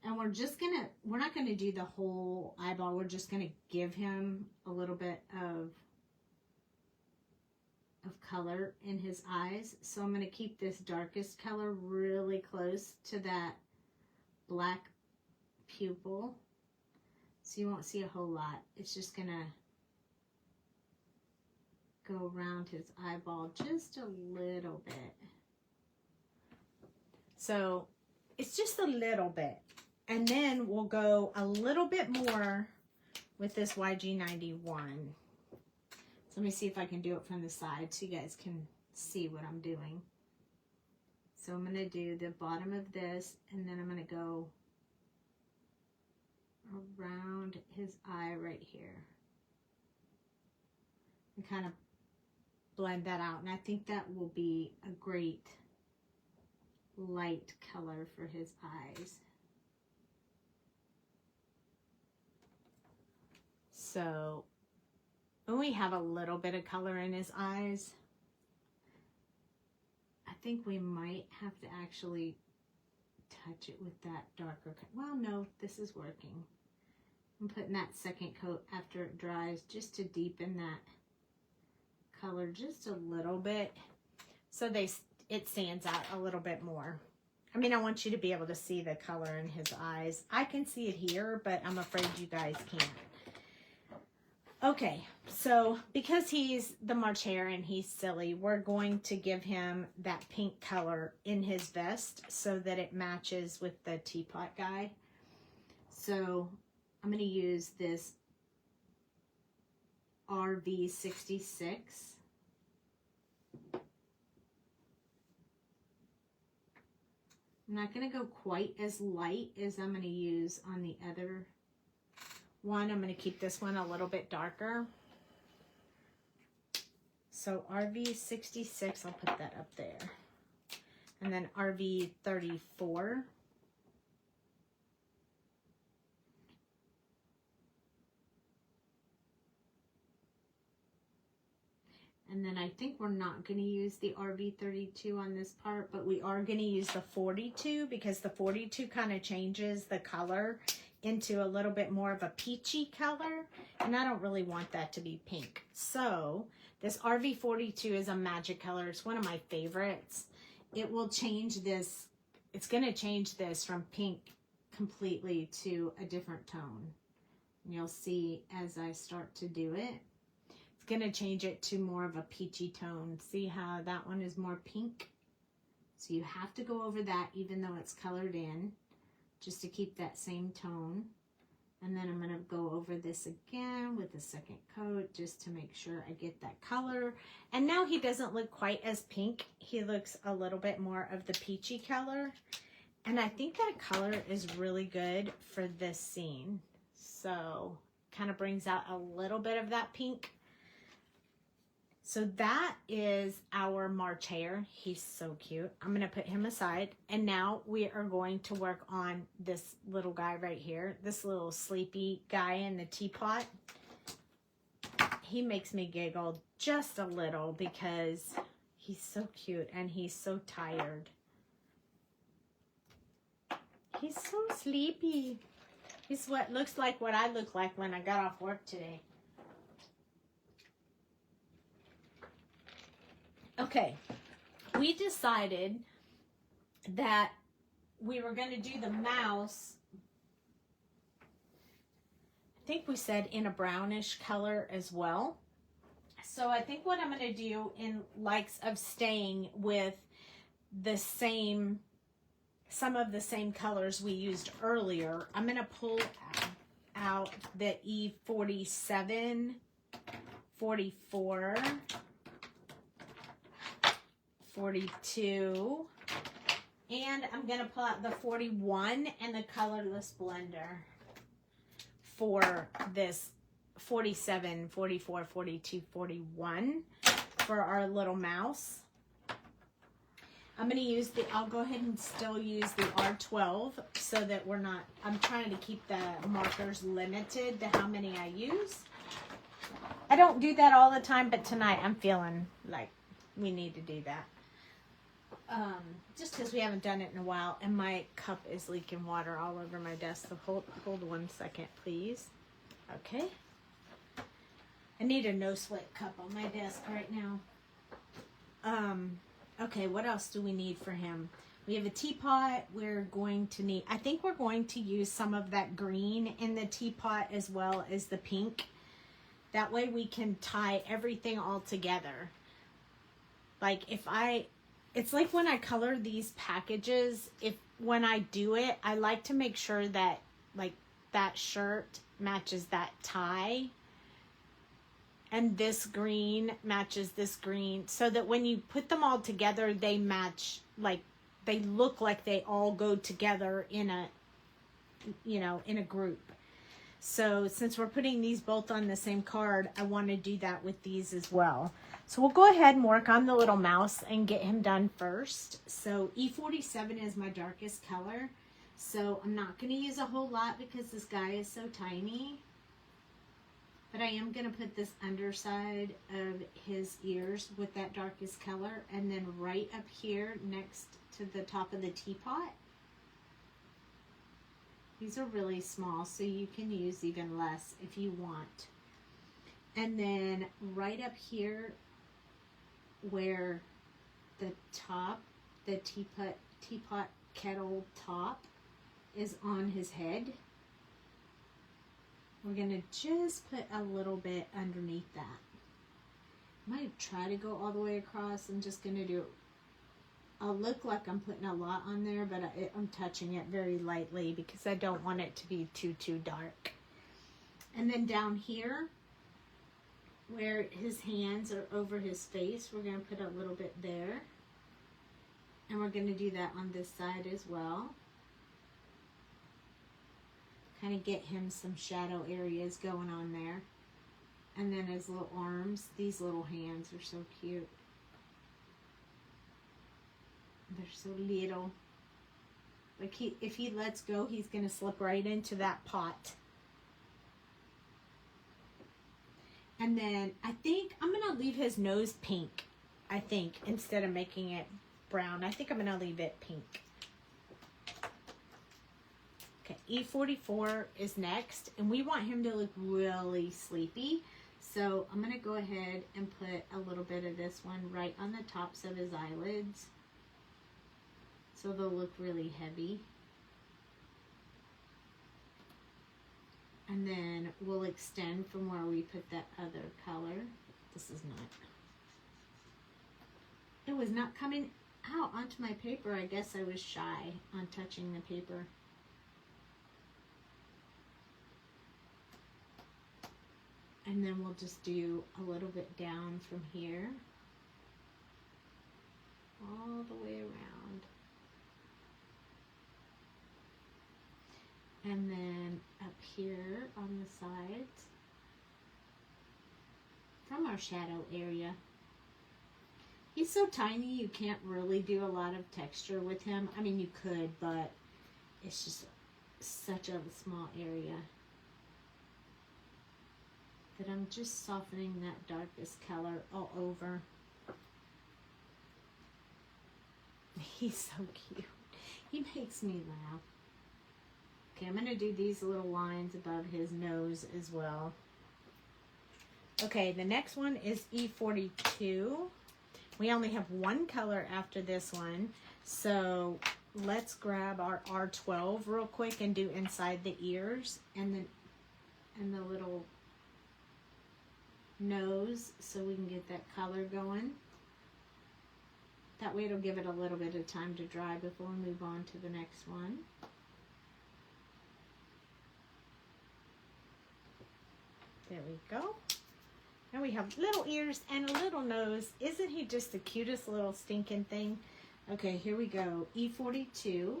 And we're not going to do the whole eyeball. We're just going to give him a little bit of color in his eyes. So I'm going to keep this darkest color really close to that black pupil. So you won't see a whole lot. It's just going to go around his eyeball just a little bit. So it's just a little bit. And then we'll go a little bit more with this YG91. So let me see if I can do it from the side so you guys can see what I'm doing. So I'm going to do the bottom of this, and then I'm going to go around his eye right here. And kind of blend that out. And I think that will be a great light color for his eyes. So when we have a little bit of color in his eyes, I think we might have to actually touch it with that darker. Well, no, this is working. I'm putting that second coat after it dries just to deepen that color just a little bit so it stands out a little bit more. I mean, I want you to be able to see the color in his eyes. I can see it here, but I'm afraid you guys can't. Okay, so because he's the March Hare and he's silly, we're going to give him that pink color in his vest so that it matches with the teapot guy. So I'm going to use this RV66. I'm not going to go quite as light as I'm going to use on the other one. I'm going to keep this one a little bit darker. So RV66, I'll put that up there. And then RV34. And then I think we're not going to use the RV32 on this part, but we are going to use the 42 because the 42 kind of changes the color into a little bit more of a peachy color. And I don't really want that to be pink. So this RV42 is a magic color. It's one of my favorites. It will change this. It's going to change this from pink completely to a different tone. And you'll see as I start to do it. Going to change it to more of a peachy tone. See how that one is more pink? So you have to go over that even though it's colored in, just to keep that same tone. And then I'm going to go over this again with the second coat just to make sure I get that color. And now he doesn't look quite as pink. He looks a little bit more of the peachy color. And I think that color is really good for this scene. So kind of brings out a little bit of that pink. So that is our March hare. He's so cute. I'm going to put him aside. And now we are going to work on this little guy right here. This little sleepy guy in the teapot. He makes me giggle just a little because he's so cute and he's so tired. He's so sleepy. He's what looks like what I look like when I got off work today. Okay, we decided that we were going to do the mouse, I think we said in a brownish color as well. So I think what I'm going to do in likes of staying with the same, some of the same colors we used earlier, I'm going to pull out the E47, 44, 42, and I'm going to pull out the 41 and the colorless blender for this 47, 44, 42, 41 for our little mouse. I'm going to use the, I'll go ahead and still use the R12 so that we're not, I'm trying to keep the markers limited to how many I use. I don't do that all the time, but tonight I'm feeling like we need to do that. Just because we haven't done it in a while, and my cup is leaking water all over my desk. So hold 1 second, please. Okay. I need a no sweat cup on my desk right now. Okay, what else do we need for him? We have a teapot. We're going to need, I think we're going to use some of that green in the teapot as well as the pink. That way we can tie everything all together. Like it's like when I color these packages, when I do it, I like to make sure that like that shirt matches that tie. And this green matches this green. So that when you put them all together, they match, like they look like they all go together in a, you know, in a group. So since we're putting these both on the same card, I want to do that with these as well. So we'll go ahead and work on the little mouse and get him done first. So E47 is my darkest color. So I'm not going to use a whole lot because this guy is so tiny. But I am going to put this underside of his ears with that darkest color. And then right up here next to the top of the teapot. These are really small, so you can use even less if you want. And then right up here where the top, the teapot kettle top is on his head, we're going to just put a little bit underneath that. I might try to go all the way across. I'm just going to do, I'll look like I'm putting a lot on there, but I'm touching it very lightly because I don't want it to be too dark. And then down here, where his hands are over his face, we're going to put a little bit there. And we're going to do that on this side as well. Kind of get him some shadow areas going on there. And then his little arms, these little hands are so cute. They're so little. Like if he lets go, he's going to slip right into that pot. And then I think I'm going to leave his nose pink, I think, instead of making it brown. I think I'm going to leave it pink. Okay, E44 is next, and we want him to look really sleepy. So I'm going to go ahead and put a little bit of this one right on the tops of his eyelids. So they'll look really heavy. And then we'll extend from where we put that other color. This is not. It was not coming out onto my paper. I guess I was shy on touching the paper. And then we'll just do a little bit down from here, all the way around. And then up here on the sides, from our shadow area. He's so tiny, you can't really do a lot of texture with him. I mean, you could, but it's just such a small area. That I'm just softening that darkest color all over. He's so cute. He makes me laugh. Okay, I'm going to do these little lines above his nose as well. Okay, the next one is E42. We only have one color after this one. So let's grab our R12 real quick and do inside the ears and the little nose so we can get that color going. That way it'll give it a little bit of time to dry before we move on to the next one. There we go. Now we have little ears and a little nose. Isn't he just the cutest little stinking thing? Okay, here we go. E42.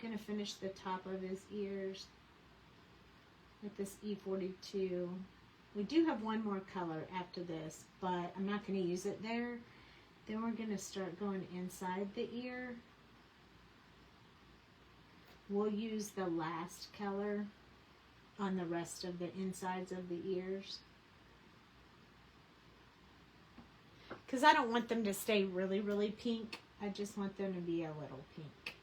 Gonna finish the top of his ears with this E42. We do have one more color after this, but I'm not going to use it there. Then we're going to start going inside the ear. We'll use the last color on the rest of the insides of the ears. Because I don't want them to stay really, really pink. I just want them to be a little pink.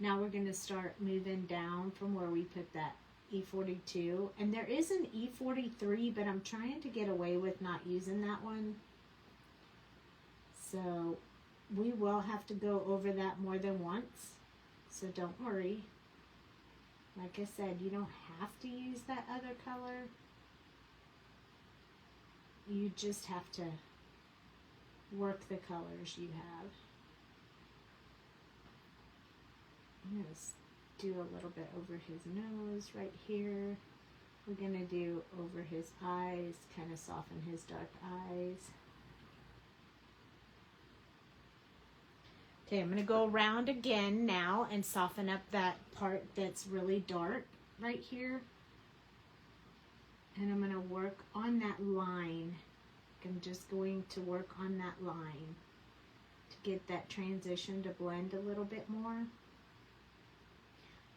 Now we're going to start moving down from where we put that E42, and there is an E43, but I'm trying to get away with not using that one. So we will have to go over that more than once, so don't worry. Like I said, you don't have to use that other color. You just have to work the colors you have. I'm going to do a little bit over his nose right here. We're going to do over his eyes, kind of soften his dark eyes. Okay, I'm going to go around again now and soften up that part that's really dark right here. And I'm going to work on that line. I'm just going to work on that line to get that transition to blend a little bit more.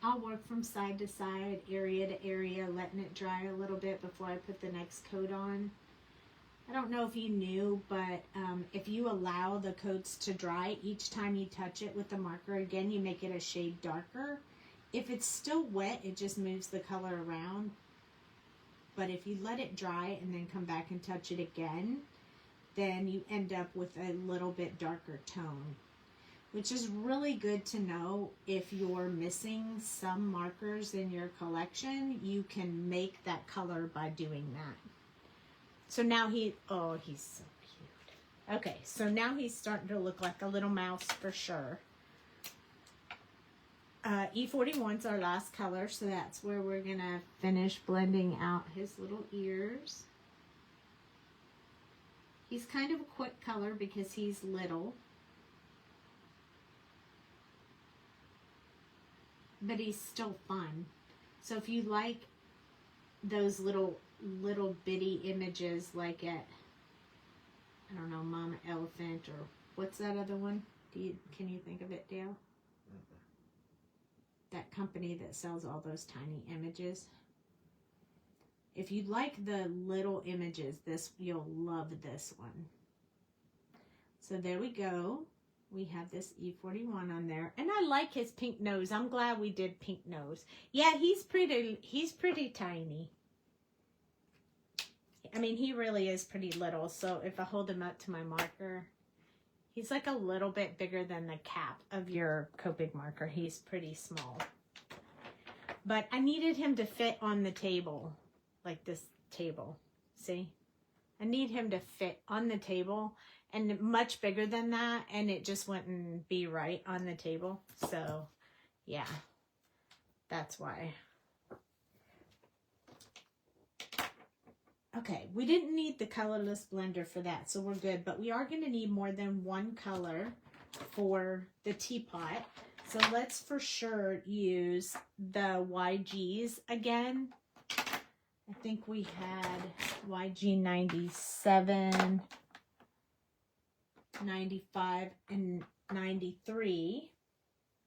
I'll work from side to side, area to area, letting it dry a little bit before I put the next coat on. I don't know if you knew, but if you allow the coats to dry each time you touch it with the marker again, you make it a shade darker. If it's still wet, it just moves the color around. But if you let it dry and then come back and touch it again, then you end up with a little bit darker tone. Which is really good to know. If you're missing some markers in your collection, you can make that color by doing that. So now he's so cute. Okay, so now he's starting to look like a little mouse for sure. E41's our last color, so that's where we're going to finish blending out his little ears. He's kind of a quick color because he's little. but he's still fun. So if you like those little bitty images like at, I don't know, Mama Elephant, or what's that other one? Can you think of it, Dale? That company that sells all those tiny images. If you like the little images, you'll love this one. So there we go. We have this E41 on there. And I like his pink nose. I'm glad we did pink nose. Yeah, he's pretty tiny. I mean, he really is pretty little. So if I hold him up to my marker, he's like a little bit bigger than the cap of your Copic marker. He's pretty small. But I needed him to fit on the table, like this table. See? I need him to fit on the table, and much bigger than that, and it just wouldn't be right on the table. So, yeah, that's why. Okay, we didn't need the colorless blender for that, so we're good. But we are going to need more than one color for the teapot. So let's for sure use the YGs again. I think we had YG 97, 95, and 93.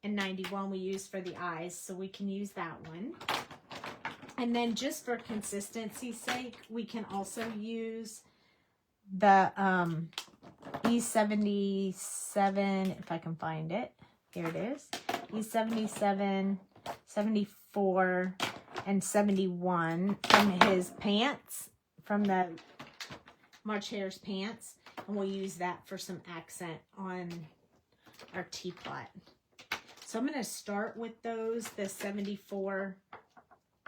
And 91 we used for the eyes, so we can use that one. And then just for consistency's sake, we can also use the E77, if I can find it. Here it is. E77, 74, and 71 from his pants, from the March Hare's pants. And we'll use that for some accent on our teapot. So I'm going to start with those, the 74,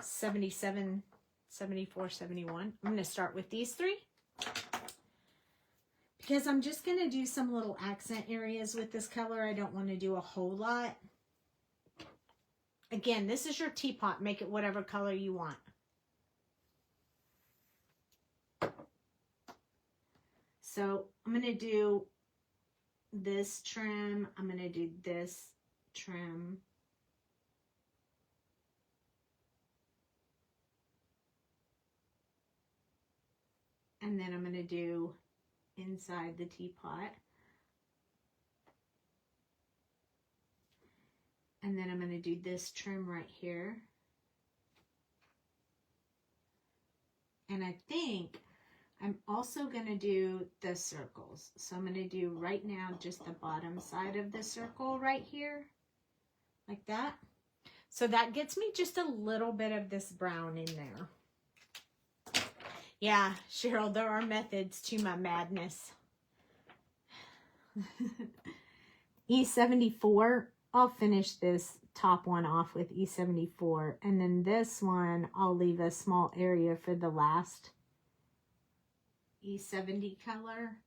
77, 74, 71. I'm going to start with these three, because I'm just going to do some little accent areas with this color. I don't want to do a whole lot. Again, this is your teapot. Make it whatever color you want. So I'm going to do this trim. I'm going to do this trim. And then I'm going to do inside the teapot. And then I'm going to do this trim right here. And I think I'm also going to do the circles. So I'm going to do right now just the bottom side of the circle right here. Like that. So that gets me just a little bit of this brown in there. Yeah, Cheryl, there are methods to my madness. E74, I'll finish this top one off with E74. And then this one, I'll leave a small area for the last E70 color.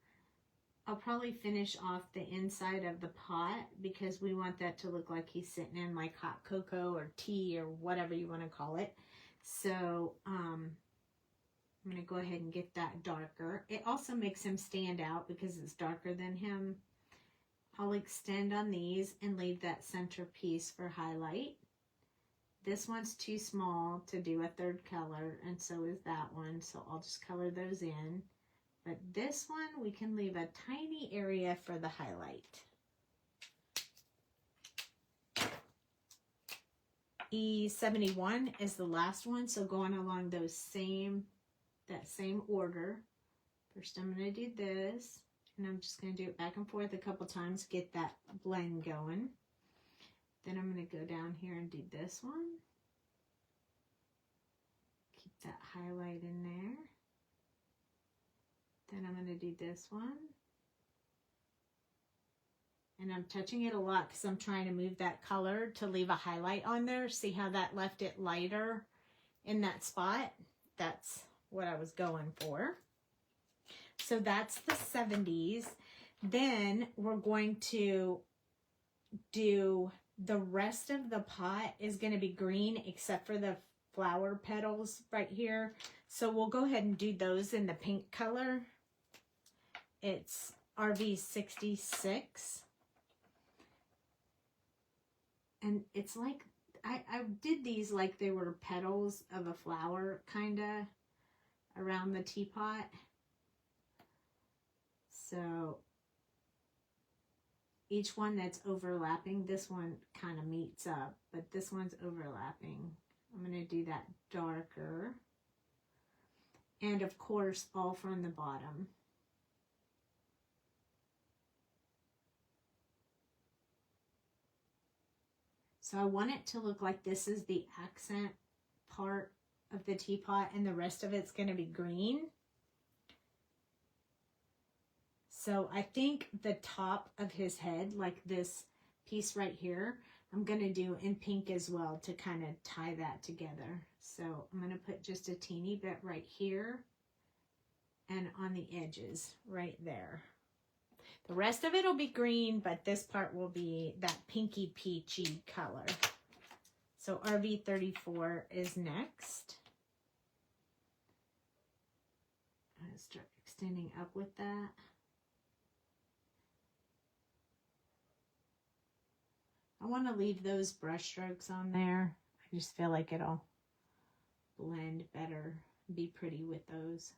I'll probably finish off the inside of the pot because we want that to look like he's sitting in like hot cocoa or tea or whatever you want to call it. So, I'm going to go ahead and get that darker. It also makes him stand out because it's darker than him. I'll extend on these and leave that center piece for highlight. This one's too small to do a third color, and so is that one, so I'll just color those in. But this one, we can leave a tiny area for the highlight. E71 is the last one, so going along those that same order. First I'm going to do this, and I'm just going to do it back and forth a couple times, get that blend going. Then I'm going to go down here and do this one. Keep that highlight in there. Then I'm going to do this one. And I'm touching it a lot because I'm trying to move that color to leave a highlight on there. See how that left it lighter in that spot? That's what I was going for. So that's the 70s. Then we're going to do the rest of the pot is going to be green except for the flower petals right here. So we'll go ahead and do those in the pink color. It's RV66. And it's like, I did these like they were petals of a flower, kind of, around the teapot. So each one that's overlapping, this one kind of meets up, but this one's overlapping. I'm going to do that darker. And of course, all from the bottom. So I want it to look like this is the accent part of the teapot and the rest of it's going to be green. So I think the top of his head, like this piece right here, I'm going to do in pink as well to kind of tie that together. So I'm going to put just a teeny bit right here and on the edges right there. The rest of it will be green, but this part will be that pinky peachy color. So RV34 is next. I'm going to start extending up with that. I want to leave those brush strokes on there. I just feel like it'll blend better, be pretty with those.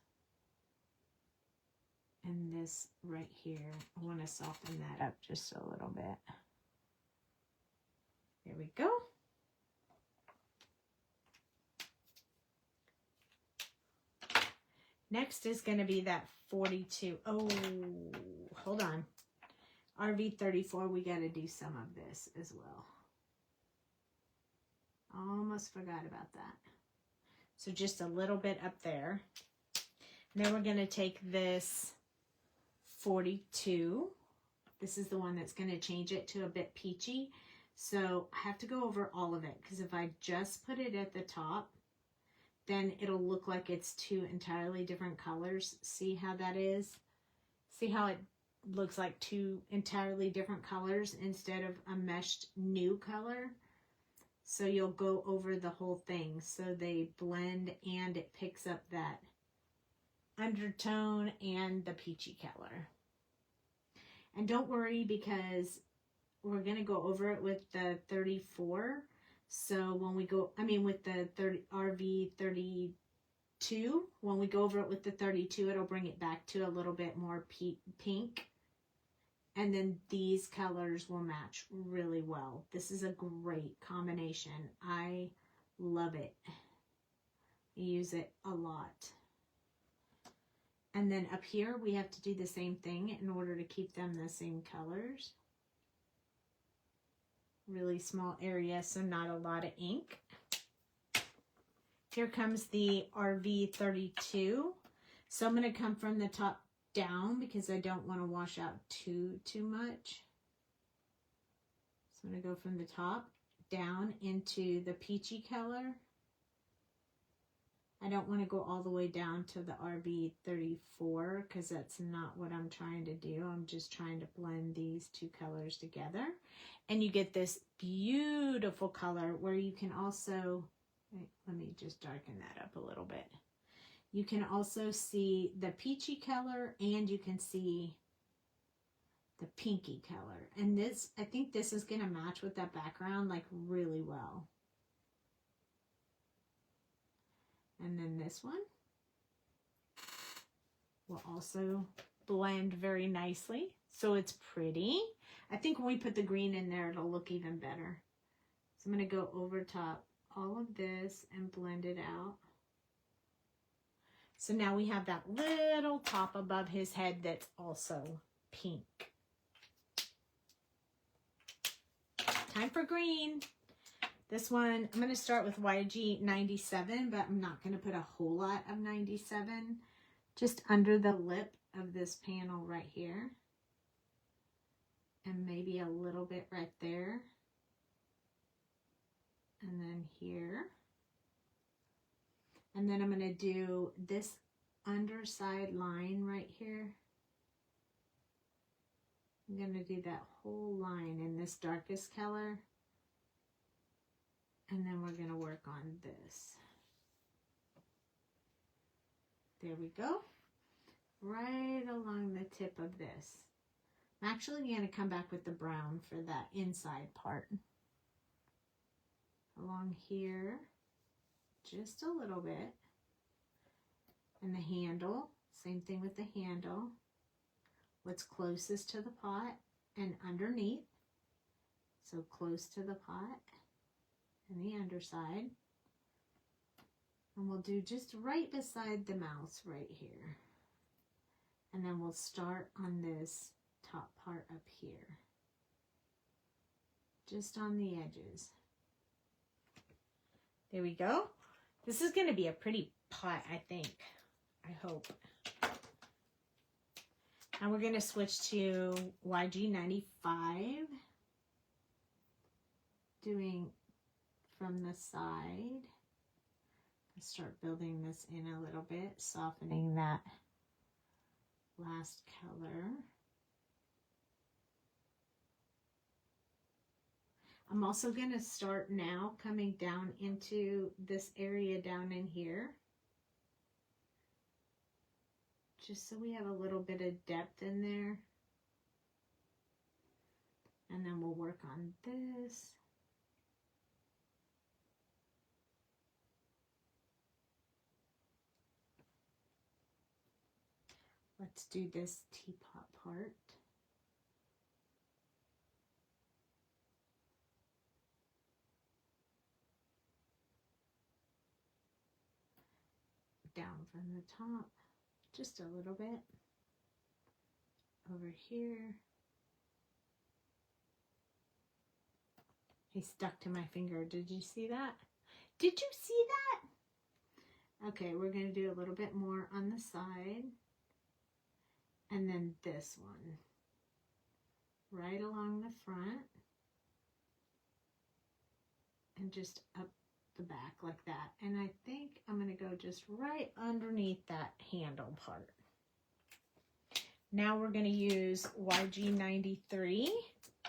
And this right here, I want to soften that up just a little bit. There we go. Next is going to be that 42. Oh, hold on. RV34, we got to do some of this as well. Almost forgot about that. So just a little bit up there. And then we're going to take this 42. This is the one that's going to change it to a bit peachy. So I have to go over all of it, because if I just put it at the top, then it'll look like it's two entirely different colors. See how that is? See how it looks like two entirely different colors instead of a meshed new color? So you'll go over the whole thing so they blend and it picks up that undertone and the peachy color. And don't worry, because we're going to go over it with the 34. So when we go, with the RV32, when we go over it with the 32, it'll bring it back to a little bit more pink. And then these colors will match really well. This is a great combination. I love it. I use it a lot. And then up here, we have to do the same thing in order to keep them the same colors. Really small area, so not a lot of ink. Here comes the RV32. So I'm going to come from the top down because I don't want to wash out too much. So I'm going to go from the top down into the peachy color. I don't want to go all the way down to the RV34 because that's not what I'm trying to do. I'm just trying to blend these two colors together. And you get this beautiful color where you can also, let me just darken that up a little bit. You can also see the peachy color and you can see the pinky color. And this, I think this is going to match with that background like really well. And then this one will also blend very nicely. So it's pretty. I think when we put the green in there, it'll look even better. So I'm going to go over top all of this and blend it out. So now we have that little top above his head that's also pink. Time for green. This one, I'm going to start with YG97, but I'm not going to put a whole lot of 97. Just under the lip of this panel right here. And maybe a little bit right there. And then here. And then I'm going to do this underside line right here. I'm going to do that whole line in this darkest color. And then we're going to work on this. There we go. Right along the tip of this. I'm actually going to come back with the brown for that inside part. along here, just a little bit. And the handle, same thing with the handle. What's closest to the pot and underneath. So close to the pot and the underside. And we'll do just right beside the mouse right here. And then we'll start on this top part up here. Just on the edges. There we go. This is going to be a pretty pot, I think. I hope. Now we're going to switch to YG95. Doing from the side. Let's start building this in a little bit, softening that last color. I'm also going to start now coming down into this area down in here. Just so we have a little bit of depth in there. And then we'll work on this. Let's do this teapot part. Down from the top, just a little bit. Over here. He stuck to my finger. Did you see that? Did you see that? Okay, we're going to do a little bit more on the side. And then this one. Right along the front. And just up the back like that. And I think I'm going to go just right underneath that handle part. Now we're going to use YG93.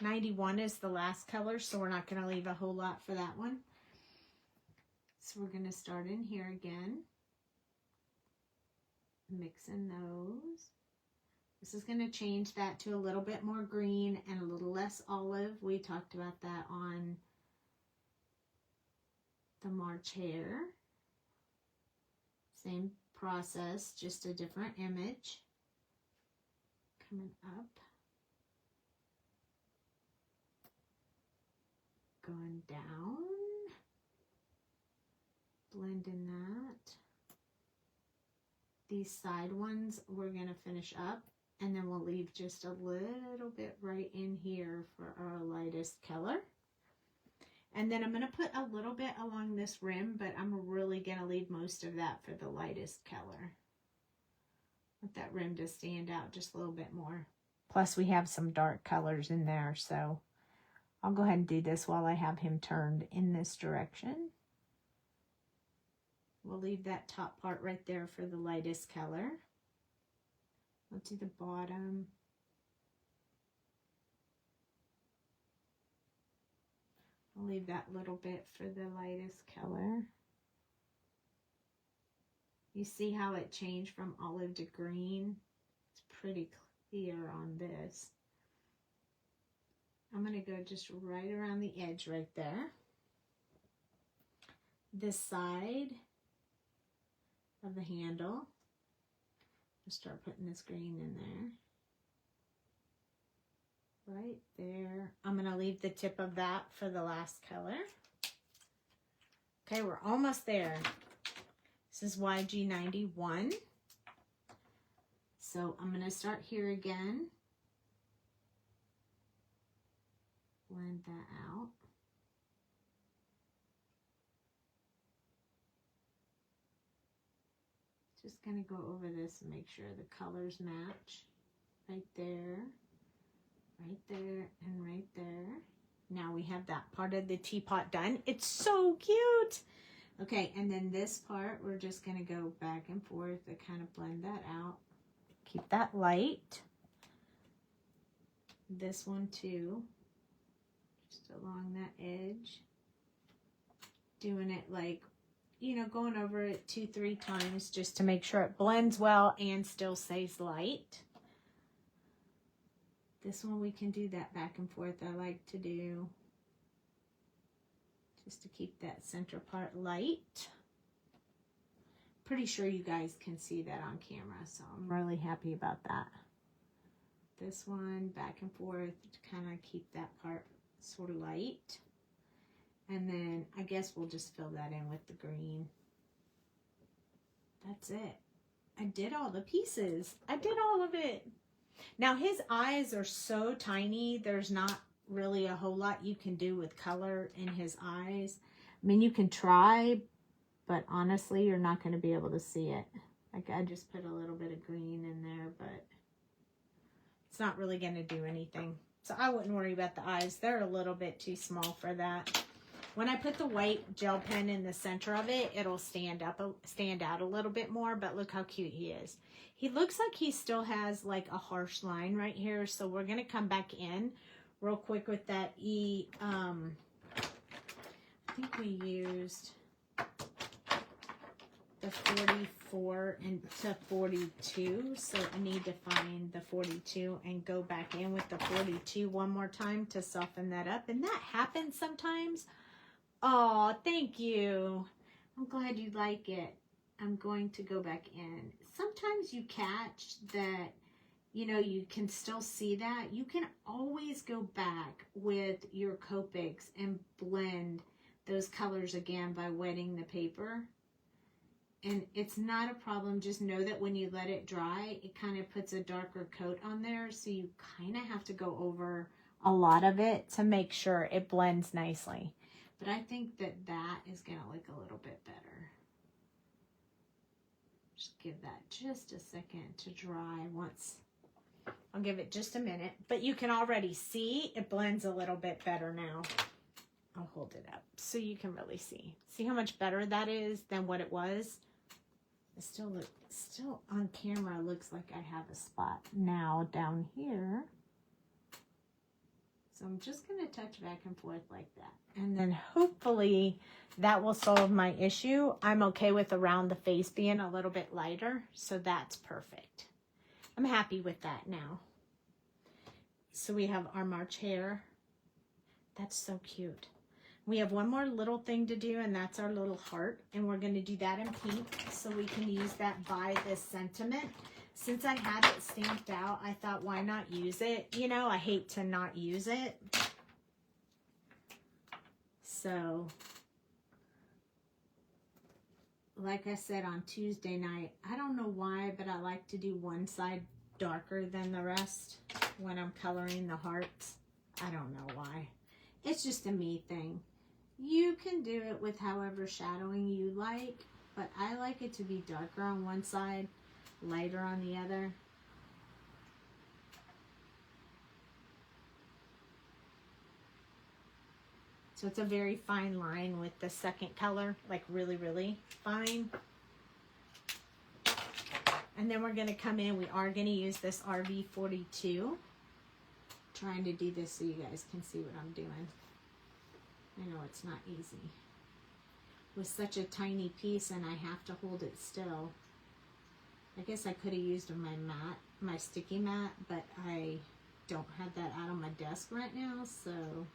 91 is the last color, so we're not going to leave a whole lot for that one. So we're going to start in here again. Mixing those. This is going to change that to a little bit more green and a little less olive. We talked about that on the March hair. Same process, just a different image. Coming up. Going down. Blending that. These side ones we're going to finish up. And then we'll leave just a little bit right in here for our lightest color. And then I'm going to put a little bit along this rim, but I'm really going to leave most of that for the lightest color. Want that rim to stand out just a little bit more. Plus we have some dark colors in there, so I'll go ahead and do this while I have him turned in this direction. We'll leave that top part right there for the lightest color. We'll do the bottom. I'll leave that little bit for the lightest color. You see how it changed from olive to green? It's pretty clear on this. I'm going to go just right around the edge right there. This side of the handle. Start putting this green in there. Right there. I'm going to leave the tip of that for the last color. Okay, we're almost there. This is YG91. So I'm going to start here again. Blend that out. Just going to go over this and make sure the colors match. Right there, and right there. Now we have that part of the teapot done. It's so cute. Okay, and then this part, we're just going to go back and forth to kind of blend that out. Keep that light. This one too. Just along that edge. Doing it like, you know, going over it 2-3 times just to make sure it blends well and still stays light. This one we can do that back and forth I like to do. just to keep that center part light. Pretty sure you guys can see that on camera, so I'm really happy about that. This one back and forth to kind of keep that part sort of light. And then I guess we'll just fill that in with the green. That's it. I did all the pieces. I did all of it. Now his eyes are so tiny, there's not really a whole lot you can do with color in his eyes. I mean, you can try, but honestly, you're not going to be able to see it. Like, I just put a little bit of green in there, but it's not really going to do anything. So I wouldn't worry about the eyes. They're a little bit too small for that. When I put the white gel pen in the center of it, it'll stand out a little bit more, but look how cute he is. He looks like he still has like a harsh line right here, so we're going to come back in real quick with that I think we used the 44 and to 42, so I need to find the 42 and go back in with the 42 one more time to soften that up, and that happens sometimes. Oh, thank you. I'm glad you like it. I'm going to go back in. Sometimes you catch that, you know, you can still see that. You can always go back with your Copics and blend those colors again by wetting the paper. And it's not a problem. Just know that when you let it dry, it kind of puts a darker coat on there. So you kind of have to go over a lot of it to make sure it blends nicely. But I think that that is going to look a little bit better. Just give that just a second to dry once. I'll give it just a minute. But you can already see it blends a little bit better now. I'll hold it up so you can really see. See how much better that is than what it was? It still on camera looks like I have a spot now down here. So I'm just going to touch back and forth like that. And then hopefully that will solve my issue. I'm okay with around the face being a little bit lighter. So that's perfect. I'm happy with that now. So we have our March hare. That's so cute. We have one more little thing to do, and that's our little heart. And we're going to do that in pink. So we can use that by this sentiment. Since I had it stamped out, I thought, why not use it? You know, I hate to not use it. So, like I said on Tuesday night, I don't know why, but I like to do one side darker than the rest when I'm coloring the hearts. I don't know why. It's just a me thing. You can do it with however shadowing you like, but I like it to be darker on one side, lighter on the other. So it's a very fine line with the second color, like really, really fine. And then we're going to come in, we are going to use this RV42. Trying to do this so you guys can see what I'm doing. I know it's not easy. With such a tiny piece and I have to hold it still. I guess I could have used my mat, my sticky mat, but I don't have that out on my desk right now, so.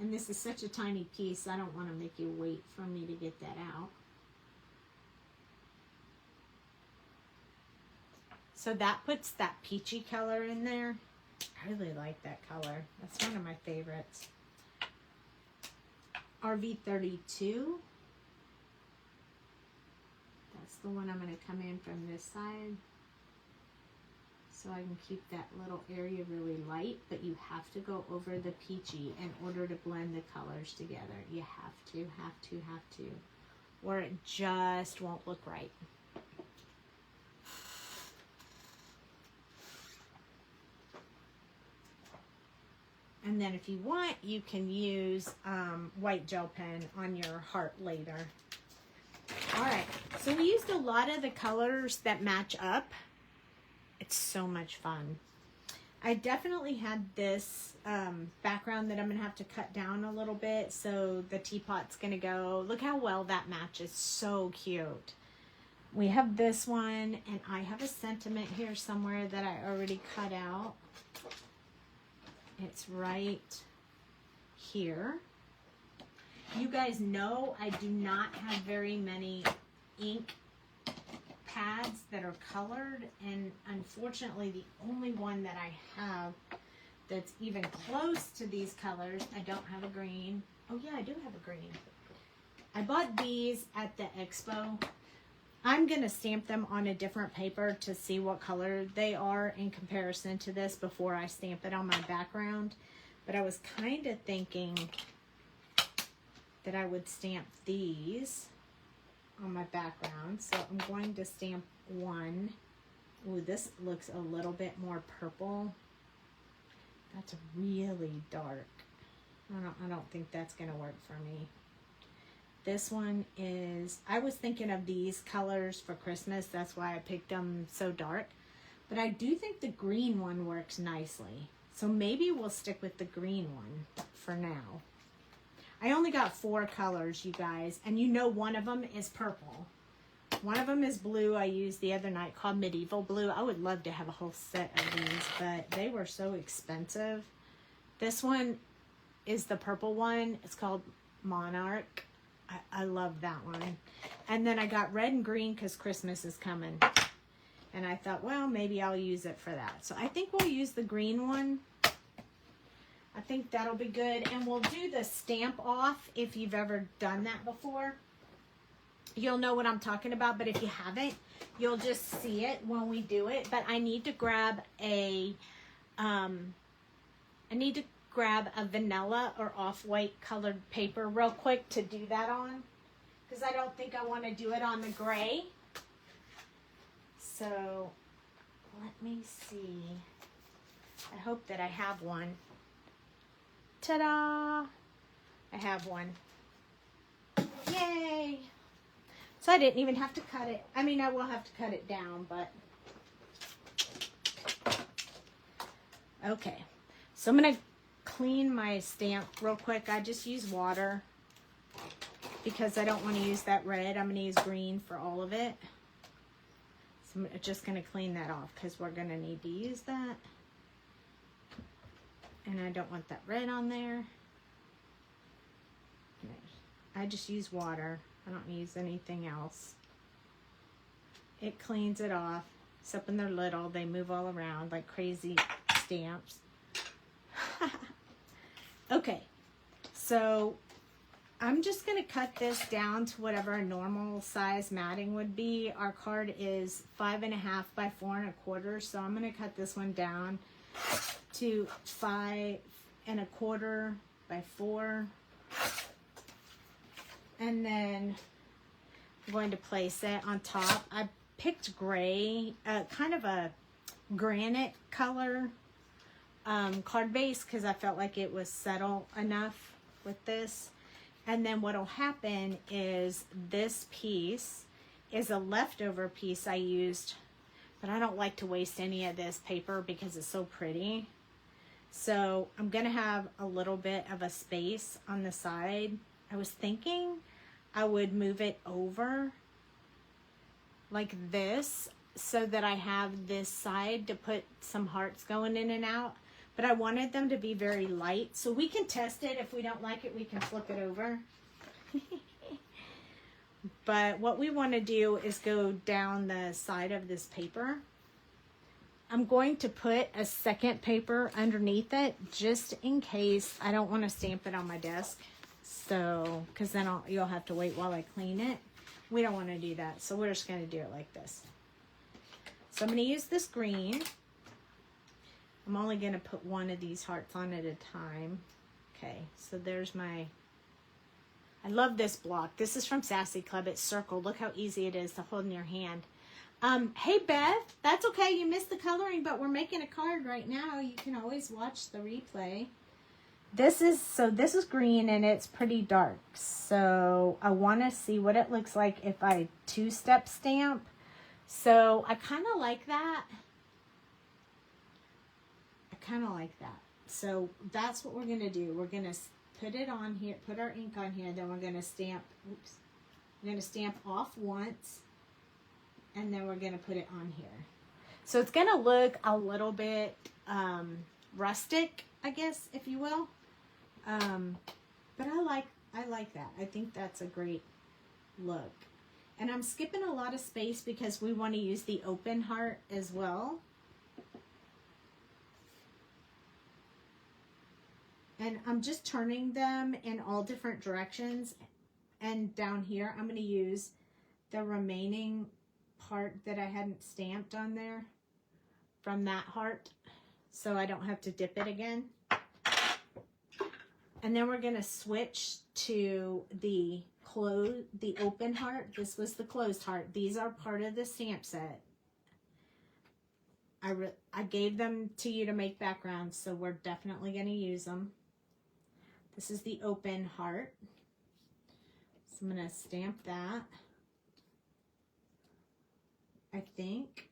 And this is such a tiny piece, I don't want to make you wait for me to get that out. So that puts that peachy color in there. I really like that color. That's one of my favorites. RV32. That's the one I'm going to come in from this side. So I can keep that little area really light, but you have to go over the peachy in order to blend the colors together. You have to. Or it just won't look right. And then if you want, you can use white gel pen on your heart later. All right, so we used a lot of the colors that match up. It's so much fun. I definitely had this background that I'm going to have to cut down a little bit. So the teapot's going to go. Look how well that matches. So cute. We have this one, and I have a sentiment here somewhere that I already cut out. It's right here. You guys know I do not have very many ink pads that are colored, and unfortunately the only one that I have that's even close to these colors, I don't have a green. Oh yeah, I do have a green. I bought these at the expo. I'm going to stamp them on a different paper to see what color they are in comparison to this before I stamp it on my background. But I was kind of thinking that I would stamp these on my background. So I'm going to stamp one. Ooh, this looks a little bit more purple. That's really dark. I don't think that's going to work for me. This one is, I was thinking of these colors for Christmas. That's why I picked them so dark. But I do think the green one works nicely. So maybe we'll stick with the green one for now. I only got 4 colors, you guys. And you know one of them is purple. One of them is blue I used the other night called Medieval Blue. I would love to have a whole set of these, but they were so expensive. This one is the purple one. It's called Monarch. I love that one. And then I got red and green because Christmas is coming. And I thought, well, maybe I'll use it for that. So I think we'll use the green one. I think that'll be good. And we'll do the stamp off if you've ever done that before. You'll know what I'm talking about. But if you haven't, you'll just see it when we do it. But I need to grab a, vanilla or off-white colored paper real quick to do that on, because I don't think I want to do it on the gray. So let me see. I hope that I have one. Ta-da! I have one. Yay! So I didn't even have to cut it. I mean, I will have to cut it down, but okay. So I'm going to clean my stamp real quick. I just use water because I don't want to use that red. I'm going to use green for all of it. So I'm just going to clean that off because we're going to need to use that. And I don't want that red on there. I just use water. I don't use anything else. It cleans it off. Except when they're little, they move all around like crazy stamps. Okay, so I'm just going to cut this down to whatever a normal size matting would be. Our card is 5.5 by 4 1/4, so I'm going to cut this one down to 5 1/4 by 4. And then I'm going to place it on top. I picked gray, kind of a granite color card base because I felt like it was settled enough with this. And then what'll happen is this piece is a leftover piece I used, but I don't like to waste any of this paper because it's so pretty. So I'm going to have a little bit of a space on the side. I was thinking I would move it over like this so that I have this side to put some hearts going in and out. But I wanted them to be very light, so we can test it. If we don't like it, we can flip it over. But what we want to do is go down the side of this paper. I'm going to put a second paper underneath it just in case I don't want to stamp it on my desk. So, because then you'll have to wait while I clean it. We don't want to do that, so we're just going to do it like this. So I'm going to use this green. I'm only going to put one of these hearts on at a time. Okay, so there's my, I love this block. This is from Sassy Club. It's circled. Look how easy it is to hold in your hand. Hey, Beth, that's okay. You missed the coloring, but we're making a card right now. You can always watch the replay. This is green, and it's pretty dark. So I want to see what it looks like if I two-step stamp. So I kind of like that. So that's what we're going to do. We're going to put it on here, put our ink on here, then we're going to stamp, oops. We're going to stamp off once, and then we're going to put it on here. So it's going to look a little bit rustic, I guess, if you will. But I like that. I think that's a great look. And I'm skipping a lot of space because we want to use the open heart as well. And I'm just turning them in all different directions. And down here, I'm going to use the remaining part that I hadn't stamped on there from that heart, so I don't have to dip it again. And then we're going to switch to the open heart. This was the closed heart. These are part of the stamp set. I gave them to you to make backgrounds, so we're definitely going to use them. This is the open heart. So I'm going to stamp that. I think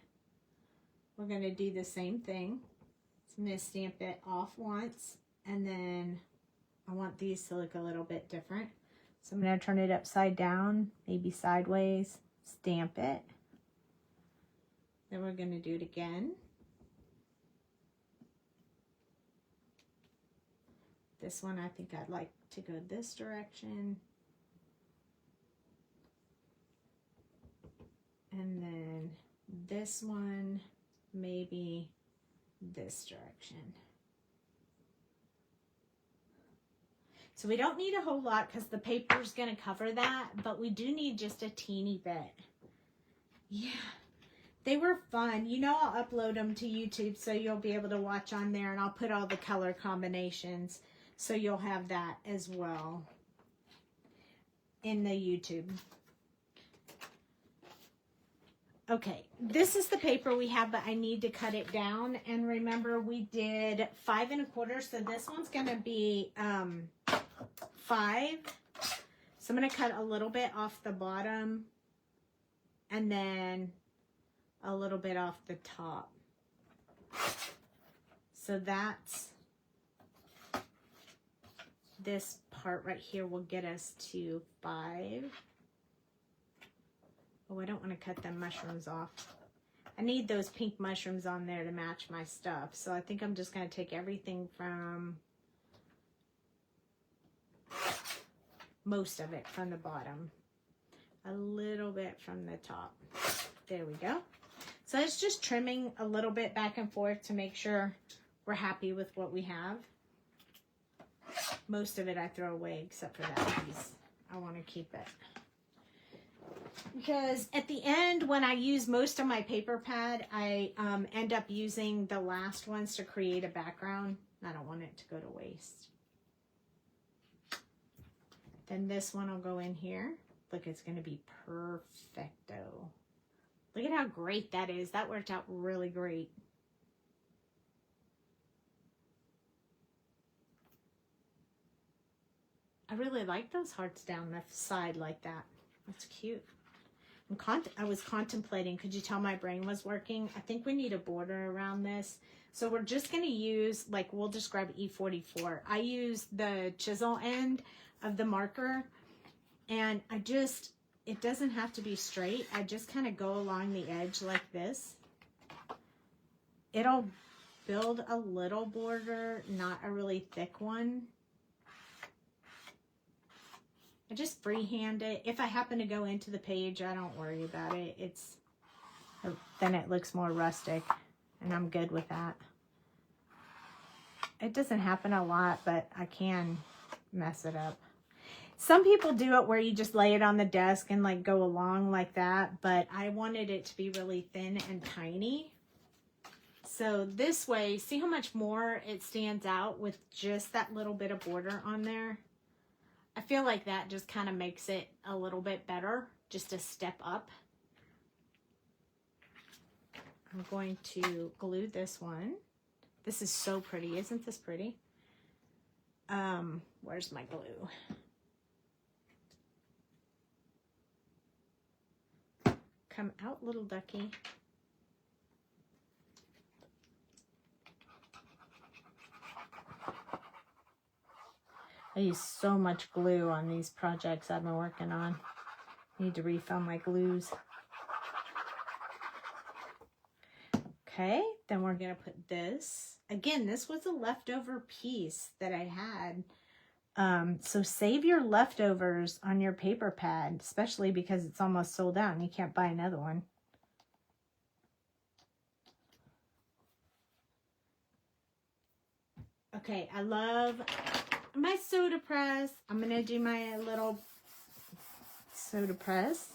we're going to do the same thing. So I'm going to stamp it off once, and then I want these to look a little bit different. So I'm going to turn it upside down, maybe sideways, stamp it. Then we're going to do it again. This one, I think I'd like to go this direction. And then this one, maybe this direction. So we don't need a whole lot because the paper's going to cover that, but we do need just a teeny bit. Yeah, they were fun. You know, I'll upload them to YouTube so you'll be able to watch on there, and I'll put all the color combinations so you'll have that as well in the YouTube. Okay, this is the paper we have, but I need to cut it down. And remember, we did 5 1/4, so this one's going to be 5. So I'm going to cut a little bit off the bottom and then a little bit off the top. So that's, this part right here will get us to 5. Oh, I don't want to cut them mushrooms off. I need those pink mushrooms on there to match my stuff. So I think I'm just going to take everything from, most of it from the bottom, a little bit from the top. There we go. So it's just trimming a little bit back and forth to make sure we're happy with what we have. Most of it I throw away except for that piece. I want to keep it. Because at the end, when I use most of my paper pad, I end up using the last ones to create a background. I don't want it to go to waste. Then this one will go in here. Look, it's going to be perfecto. Look at how great that is. That worked out really great. I really like those hearts down the side like that. That's cute. I was contemplating, could you tell my brain was working? I think we need a border around this. So we're just going to use, like, we'll just grab E44. I use the chisel end of the marker, and it doesn't have to be straight. I just kind of go along the edge like this. It'll build a little border, not a really thick one. I just freehand it. If I happen to go into the page, I don't worry about it. Then it looks more rustic, and I'm good with that. It doesn't happen a lot, but I can mess it up. Some people do it where you just lay it on the desk and like go along like that, but I wanted it to be really thin and tiny. So this way, see how much more it stands out with just that little bit of border on there? I feel like that just kind of makes it a little bit better, just a step up. I'm going to glue this one. This is so pretty. Isn't this pretty? Where's my glue? Come out, little ducky. I use so much glue on these projects I've been working on. I need to refill my glues. Okay, then we're going to put this. Again, this was a leftover piece that I had So save your leftovers on your paper pad, especially because it's almost sold out and you can't buy another one. Okay, I love my soda press. I'm going to do my little soda press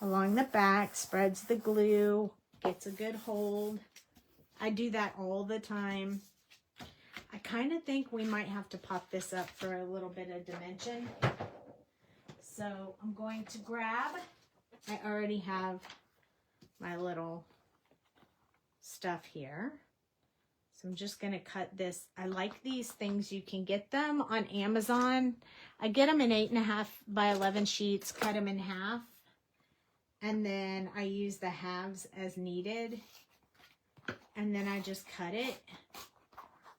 along the back, spreads the glue, gets a good hold. I do that all the time. I kind of think we might have to pop this up for a little bit of dimension. So I'm going to grab, I already have my little stuff here. So I'm just going to cut this. I like these things. You can get them on Amazon. I get them in 8.5 by 11 sheets, cut them in half. And then I use the halves as needed. And then I just cut it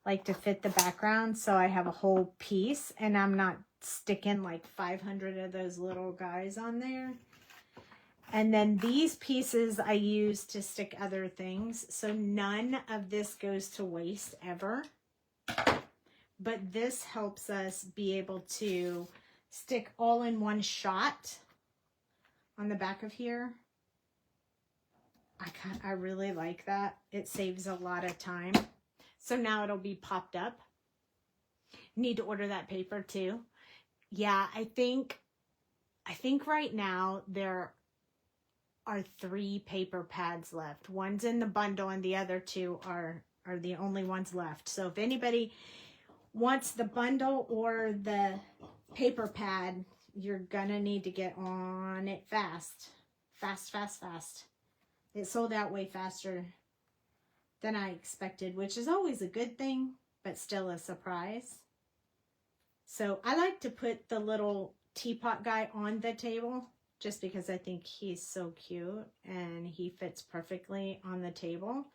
like to fit the background. So I have a whole piece and I'm not sticking like 500 of those little guys on there. And then these pieces I use to stick other things. So none of this goes to waste ever. But this helps us be able to stick all in one shot on the back of here. I really like that. It saves a lot of time. So now it'll be popped up. Need to order that paper too. Yeah, I think right now there are 3 paper pads left. One's in the bundle and the other 2 are the only ones left. So if anybody wants the bundle or the paper pad, you're gonna need to get on it fast. Fast, fast, fast. It sold out way faster than I expected, which is always a good thing, but still a surprise. So I like to put the little teapot guy on the table just because I think he's so cute and he fits perfectly on the table.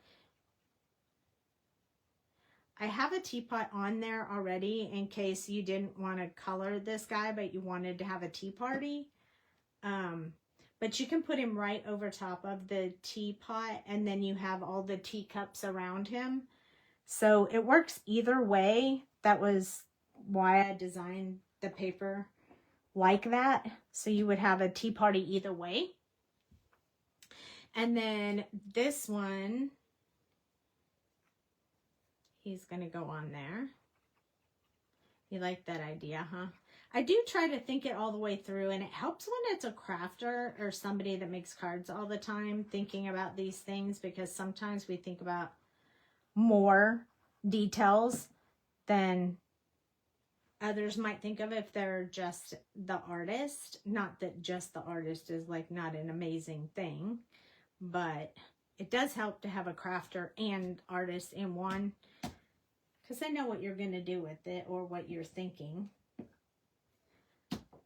I have a teapot on there already in case you didn't want to color this guy, but you wanted to have a tea party. But you can put him right over top of the teapot and then you have all the teacups around him. So it works either way. That was why I designed the paper like that. So you would have a tea party either way. And then this one, he's going to go on there. You like that idea, huh? I do try to think it all the way through, and it helps when it's a crafter or somebody that makes cards all the time thinking about these things, because sometimes we think about more details than others might think of if they're just the artist. Not that just the artist is like not an amazing thing, but it does help to have a crafter and artist in one, because they know what you're going to do with it or what you're thinking.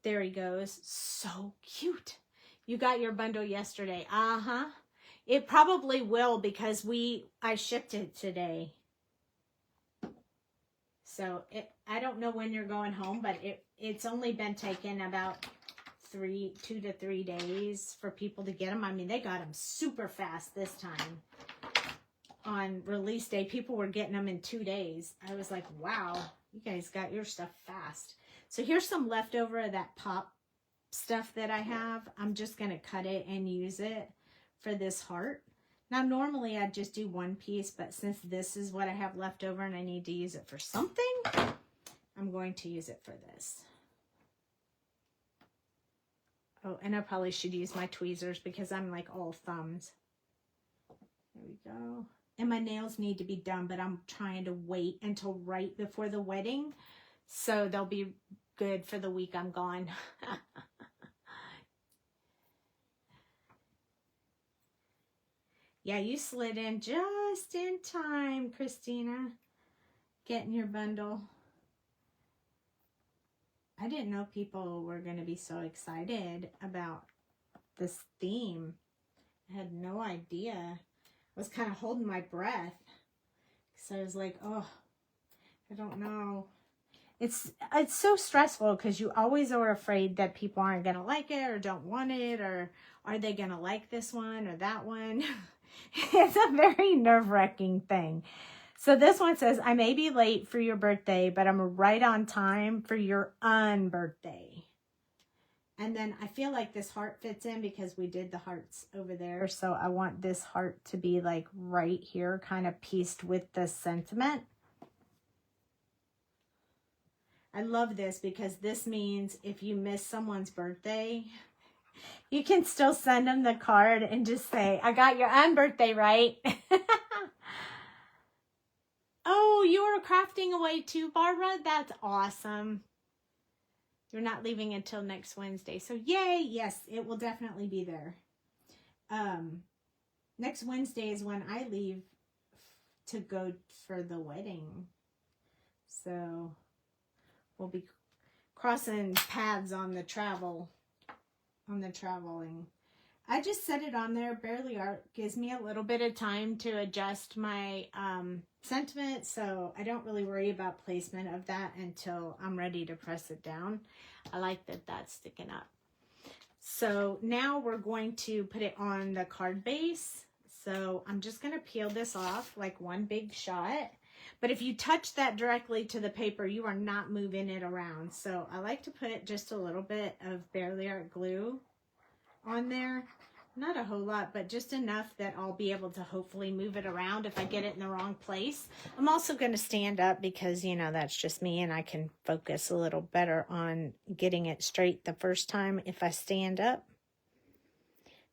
There he goes. So cute. You got your bundle yesterday. Uh-huh. It probably will because I shipped it today. So I don't know when you're going home, but it's only been taken about 2 to 3 days for people to get them. I mean, they got them super fast this time. On release day, people were getting them in 2 days. I was like, wow, you guys got your stuff fast. So here's some leftover of that pop stuff that I have. I'm just going to cut it and use it for this heart. Now, normally I'd just do one piece, but since this is what I have left over and I need to use it for something, I'm going to use it for this. Oh, and I probably should use my tweezers because I'm like all thumbs. There we go. And my nails need to be done, but I'm trying to wait until right before the wedding, so they'll be good for the week I'm gone. Yeah, you slid in just in time, Christina. Getting your bundle. I didn't know people were going to be so excited about this theme. I had no idea. I was kind of holding my breath. So I was like, oh, I don't know. It's so stressful because you always are afraid that people aren't going to like it or don't want it, or are they going to like this one or that one? It's a very nerve-wracking thing. So this one says, I may be late for your birthday, but I'm right on time for your unbirthday. And then I feel like this heart fits in because we did the hearts over there. So I want this heart to be like right here, kind of pieced with the sentiment. I love this because this means if you miss someone's birthday, you can still send them the card and just say, I got your unbirthday right. Oh, you are crafting away too, Barbara? That's awesome. You're not leaving until next Wednesday. So yay, yes, it will definitely be there. Next Wednesday is when I leave to go for the wedding. So we'll be crossing paths on the traveling. I just set it on there. Barely Art gives me a little bit of time to adjust my sentiment, so I don't really worry about placement of that until I'm ready to press it down. I like that that's sticking up. So now we're going to put it on the card base. So I'm just going to peel this off like one big shot. But if you touch that directly to the paper, you are not moving it around. So I like to put just a little bit of Barely Art glue on there. Not a whole lot, but just enough that I'll be able to hopefully move it around if I get it in the wrong place. I'm also going to stand up because, you know, that's just me and I can focus a little better on getting it straight the first time if I stand up.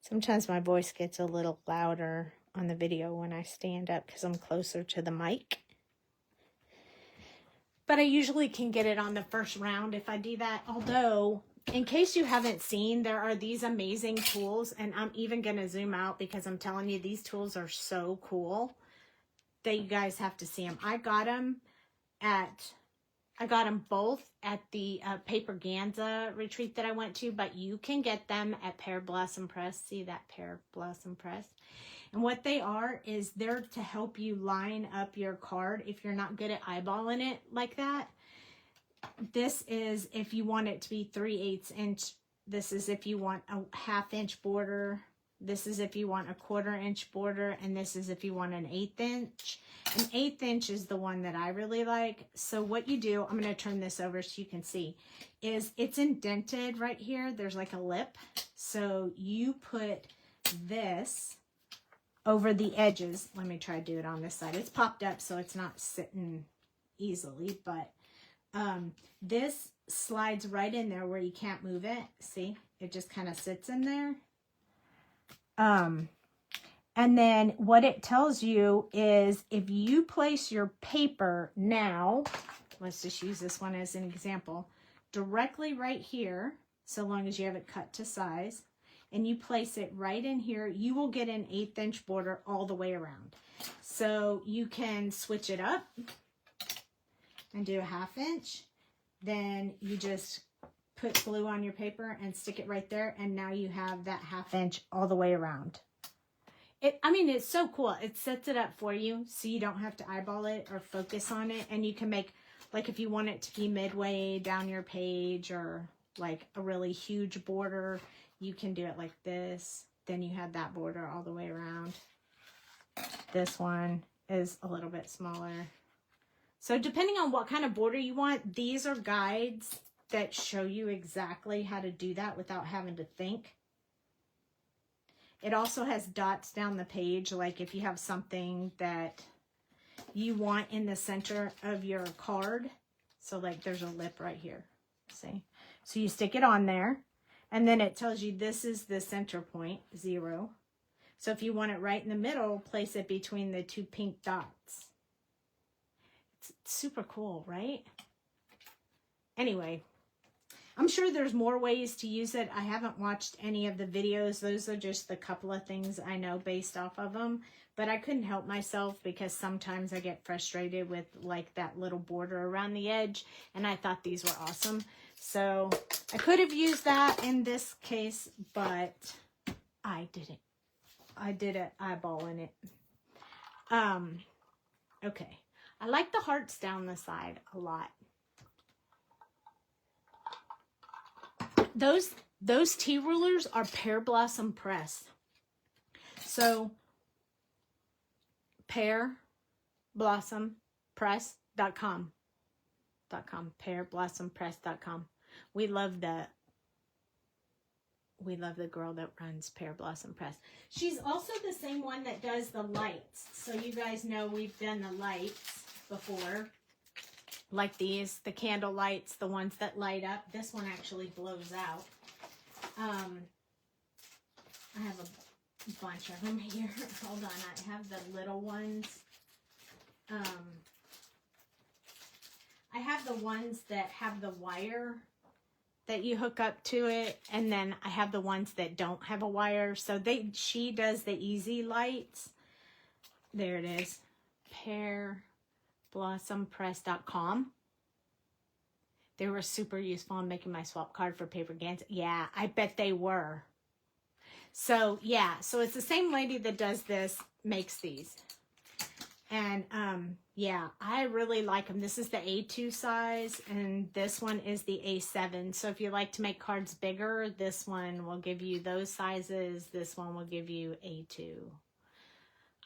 Sometimes my voice gets a little louder on the video when I stand up because I'm closer to the mic. But I usually can get it on the first round if I do that, although in case you haven't seen, there are these amazing tools, and I'm even going to zoom out because I'm telling you, these tools are so cool that you guys have to see them. I got them both at the Paper Ganza retreat that I went to, but you can get them at Pear Blossom Press. See that Pear Blossom Press? And what they are is they're to help you line up your card if you're not good at eyeballing it like that. This is if you want it to be 3/8 inch. This is if you want a 1/2 inch border. This is if you want a 1/4 inch border. And this is if you want an 1/8 inch. An 1/8 inch is the one that I really like. So what you do, I'm going to turn this over so you can see, is it's indented right here. There's like a lip. So you put this over the edges. Let me try to do it on this side. It's popped up so it's not sitting easily, but this slides right in there where you can't move it. See, it just kind of sits in there. And then what it tells you is if you place your paper now, let's just use this one as an example, directly right here, so long as you have it cut to size, and you place it right in here, you will get an 1/8 inch border all the way around. So you can switch it up and do a 1/2 inch. Then you just put glue on your paper and stick it right there, and now you have that 1/2 inch all the way around. I mean, it's so cool. It sets it up for you so you don't have to eyeball it or focus on it, and you can make, like if you want it to be midway down your page or like a really huge border, you can do it like this. Then you have that border all the way around. This one is a little bit smaller. So depending on what kind of border you want, these are guides that show you exactly how to do that without having to think. It also has dots down the page, like if you have something that you want in the center of your card. So like there's a lip right here, see? So you stick it on there, and then it tells you this is the center point, 0. So if you want it right in the middle, place it between the 2 pink dots. It's super cool, right? Anyway, I'm sure there's more ways to use it. I haven't watched any of the videos. Those are just the couple of things I know based off of them. But I couldn't help myself because sometimes I get frustrated with like that little border around the edge. And I thought these were awesome. So I could have used that in this case, but I didn't. I did an eyeball in it. Okay. I like the hearts down the side a lot. Those tea rulers are Pear Blossom Press. So, pear, pearblossompress.com. pearblossompress.com. We love the girl that runs Pear Blossom Press. She's also the same one that does the lights. So you guys know we've done the lights before. Like these, the candle lights, the ones that light up. This one actually blows out. I have a bunch of them here. Hold on, I have the little ones. I have the ones that have the wire that you hook up to it, and then I have the ones that don't have a wire. So she does the easy lights. There it is. pearblossompress.com. They were super useful in making my swap card for paper Gans. Yeah, I bet they were. So yeah, so it's the same lady that does this, makes these. And yeah, I really like them. This is the A2 size, and this one is the A7. So if you like to make cards bigger, this one will give you those sizes. This one will give you A2.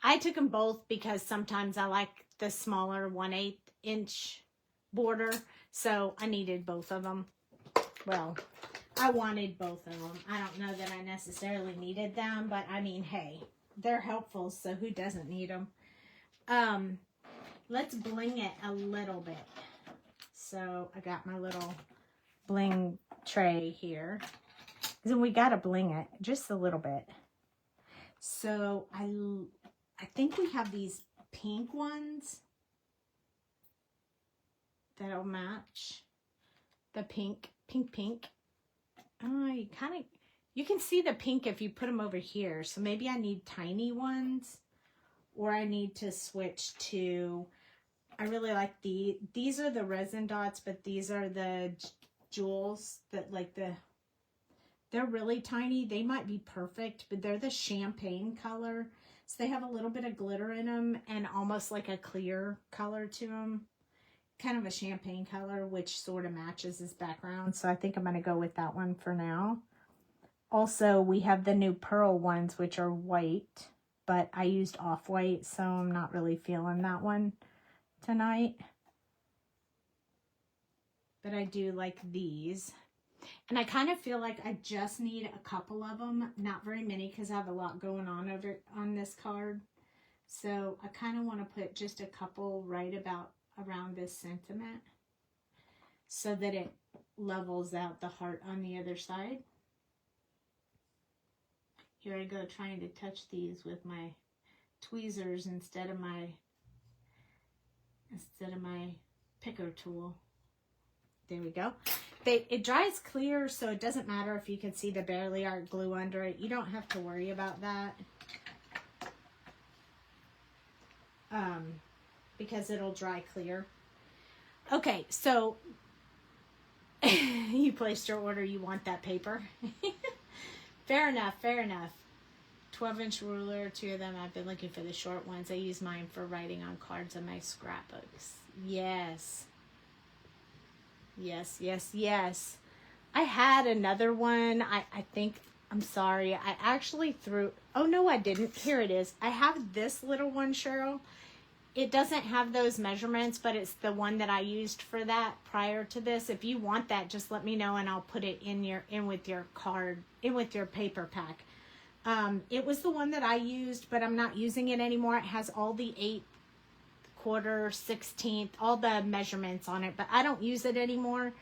I took them both because sometimes I like the smaller 1/8 inch border. So I needed both of them. Well, I wanted both of them. I don't know that I necessarily needed them, but I mean, hey, they're helpful, so who doesn't need them? Let's bling it a little bit. So I got my little bling tray here. Then we got to bling it just a little bit. So I think we have these pink ones that'll match the pink. Oh, you can see the pink if you put them over here. So maybe I need tiny ones, or I need to switch to, I really like these are the resin dots, but these are the jewels that they're really tiny. They might be perfect, but they're the champagne color. So they have a little bit of glitter in them and almost like a clear color to them. Kind of a champagne color, which sort of matches this background. So I think I'm going to go with that one for now. Also, we have the new pearl ones, which are white, but I used off-white, so I'm not really feeling that one tonight. But I do like these. And I kind of feel like I just need a couple of them, not very many, because I have a lot going on on this card. So I kind of want to put just a couple right about around this sentiment so that it levels out the heart on the other side. Here I go trying to touch these with my tweezers instead of my picker tool. There we go. It dries clear, so it doesn't matter if you can see the barely art glue under it. You don't have to worry about that. Because it'll dry clear. Okay, so you placed your order, you want that paper. Fair enough, fair enough. 12-inch ruler, 2 of them. I've been looking for the short ones. I use mine for writing on cards on my scrapbooks. Yes. Yes, yes, yes. I had another one. I think, I'm sorry. I actually threw, oh no, I didn't. Here it is. I have this little one, Cheryl. It doesn't have those measurements, but it's the one that I used for that prior to this. If you want that, just let me know and I'll put it in with your paper pack. It was the one that I used, but I'm not using it anymore. It has all the 8/4, 16th, all the measurements on it, but I don't use it anymore.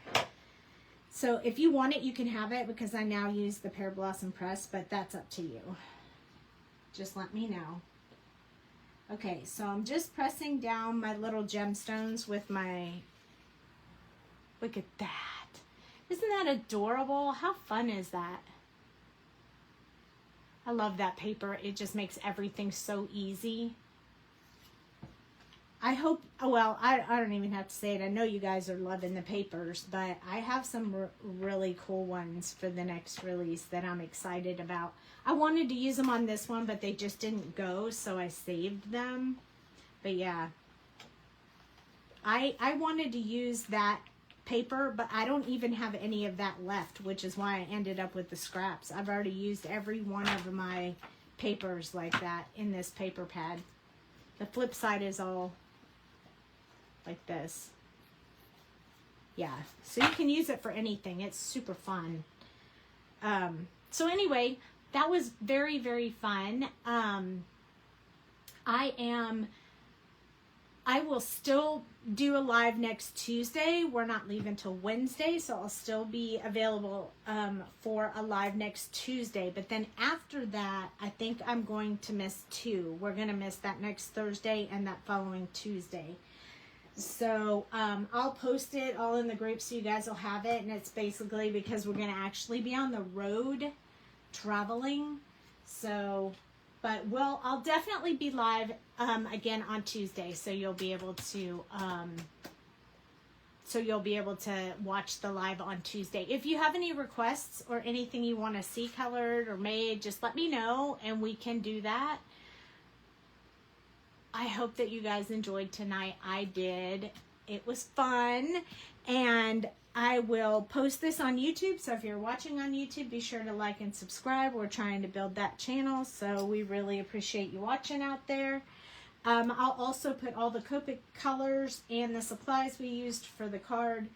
So if you want it, you can have it because I now use the Pear Blossom Press, but that's up to you. Just let me know. Okay, so I'm just pressing down my little gemstones with my, look at that. Isn't that adorable? How fun is that? I love that paper. It just makes everything so easy. I hope, well, I don't even have to say it. I know you guys are loving the papers, but I have some really cool ones for the next release that I'm excited about. I wanted to use them on this one, but they just didn't go, so I saved them. But yeah, I wanted to use that paper, but I don't even have any of that left, which is why I ended up with the scraps. I've already used every one of my papers like that in this paper pad. The flip side is all like this. Yeah, so you can use it for anything. It's super fun. So anyway, that was very, very fun. I will still do a live next Tuesday. We're not leaving till Wednesday, so I'll still be available for a live next Tuesday. But then after that, I think I'm going to miss 2. We're going to miss that next Thursday and that following Tuesday. So I'll post it all in the group so you guys will have it. And it's basically because we're going to actually be on the road traveling. So... But I'll definitely be live again on Tuesday, so you'll be able to watch the live on Tuesday. If you have any requests or anything you want to see colored or made, just let me know and we can do that. I hope that you guys enjoyed tonight. I did. It was fun, and I will post this on YouTube, so if you're watching on YouTube, be sure to like and subscribe. We're trying to build that channel, so we really appreciate you watching out there. I'll also put all the Copic colors and the supplies we used for the card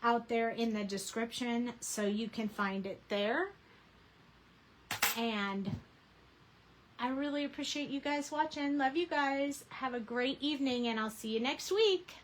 out there in the description, so you can find it there. And I really appreciate you guys watching. Love you guys. Have a great evening, and I'll see you next week.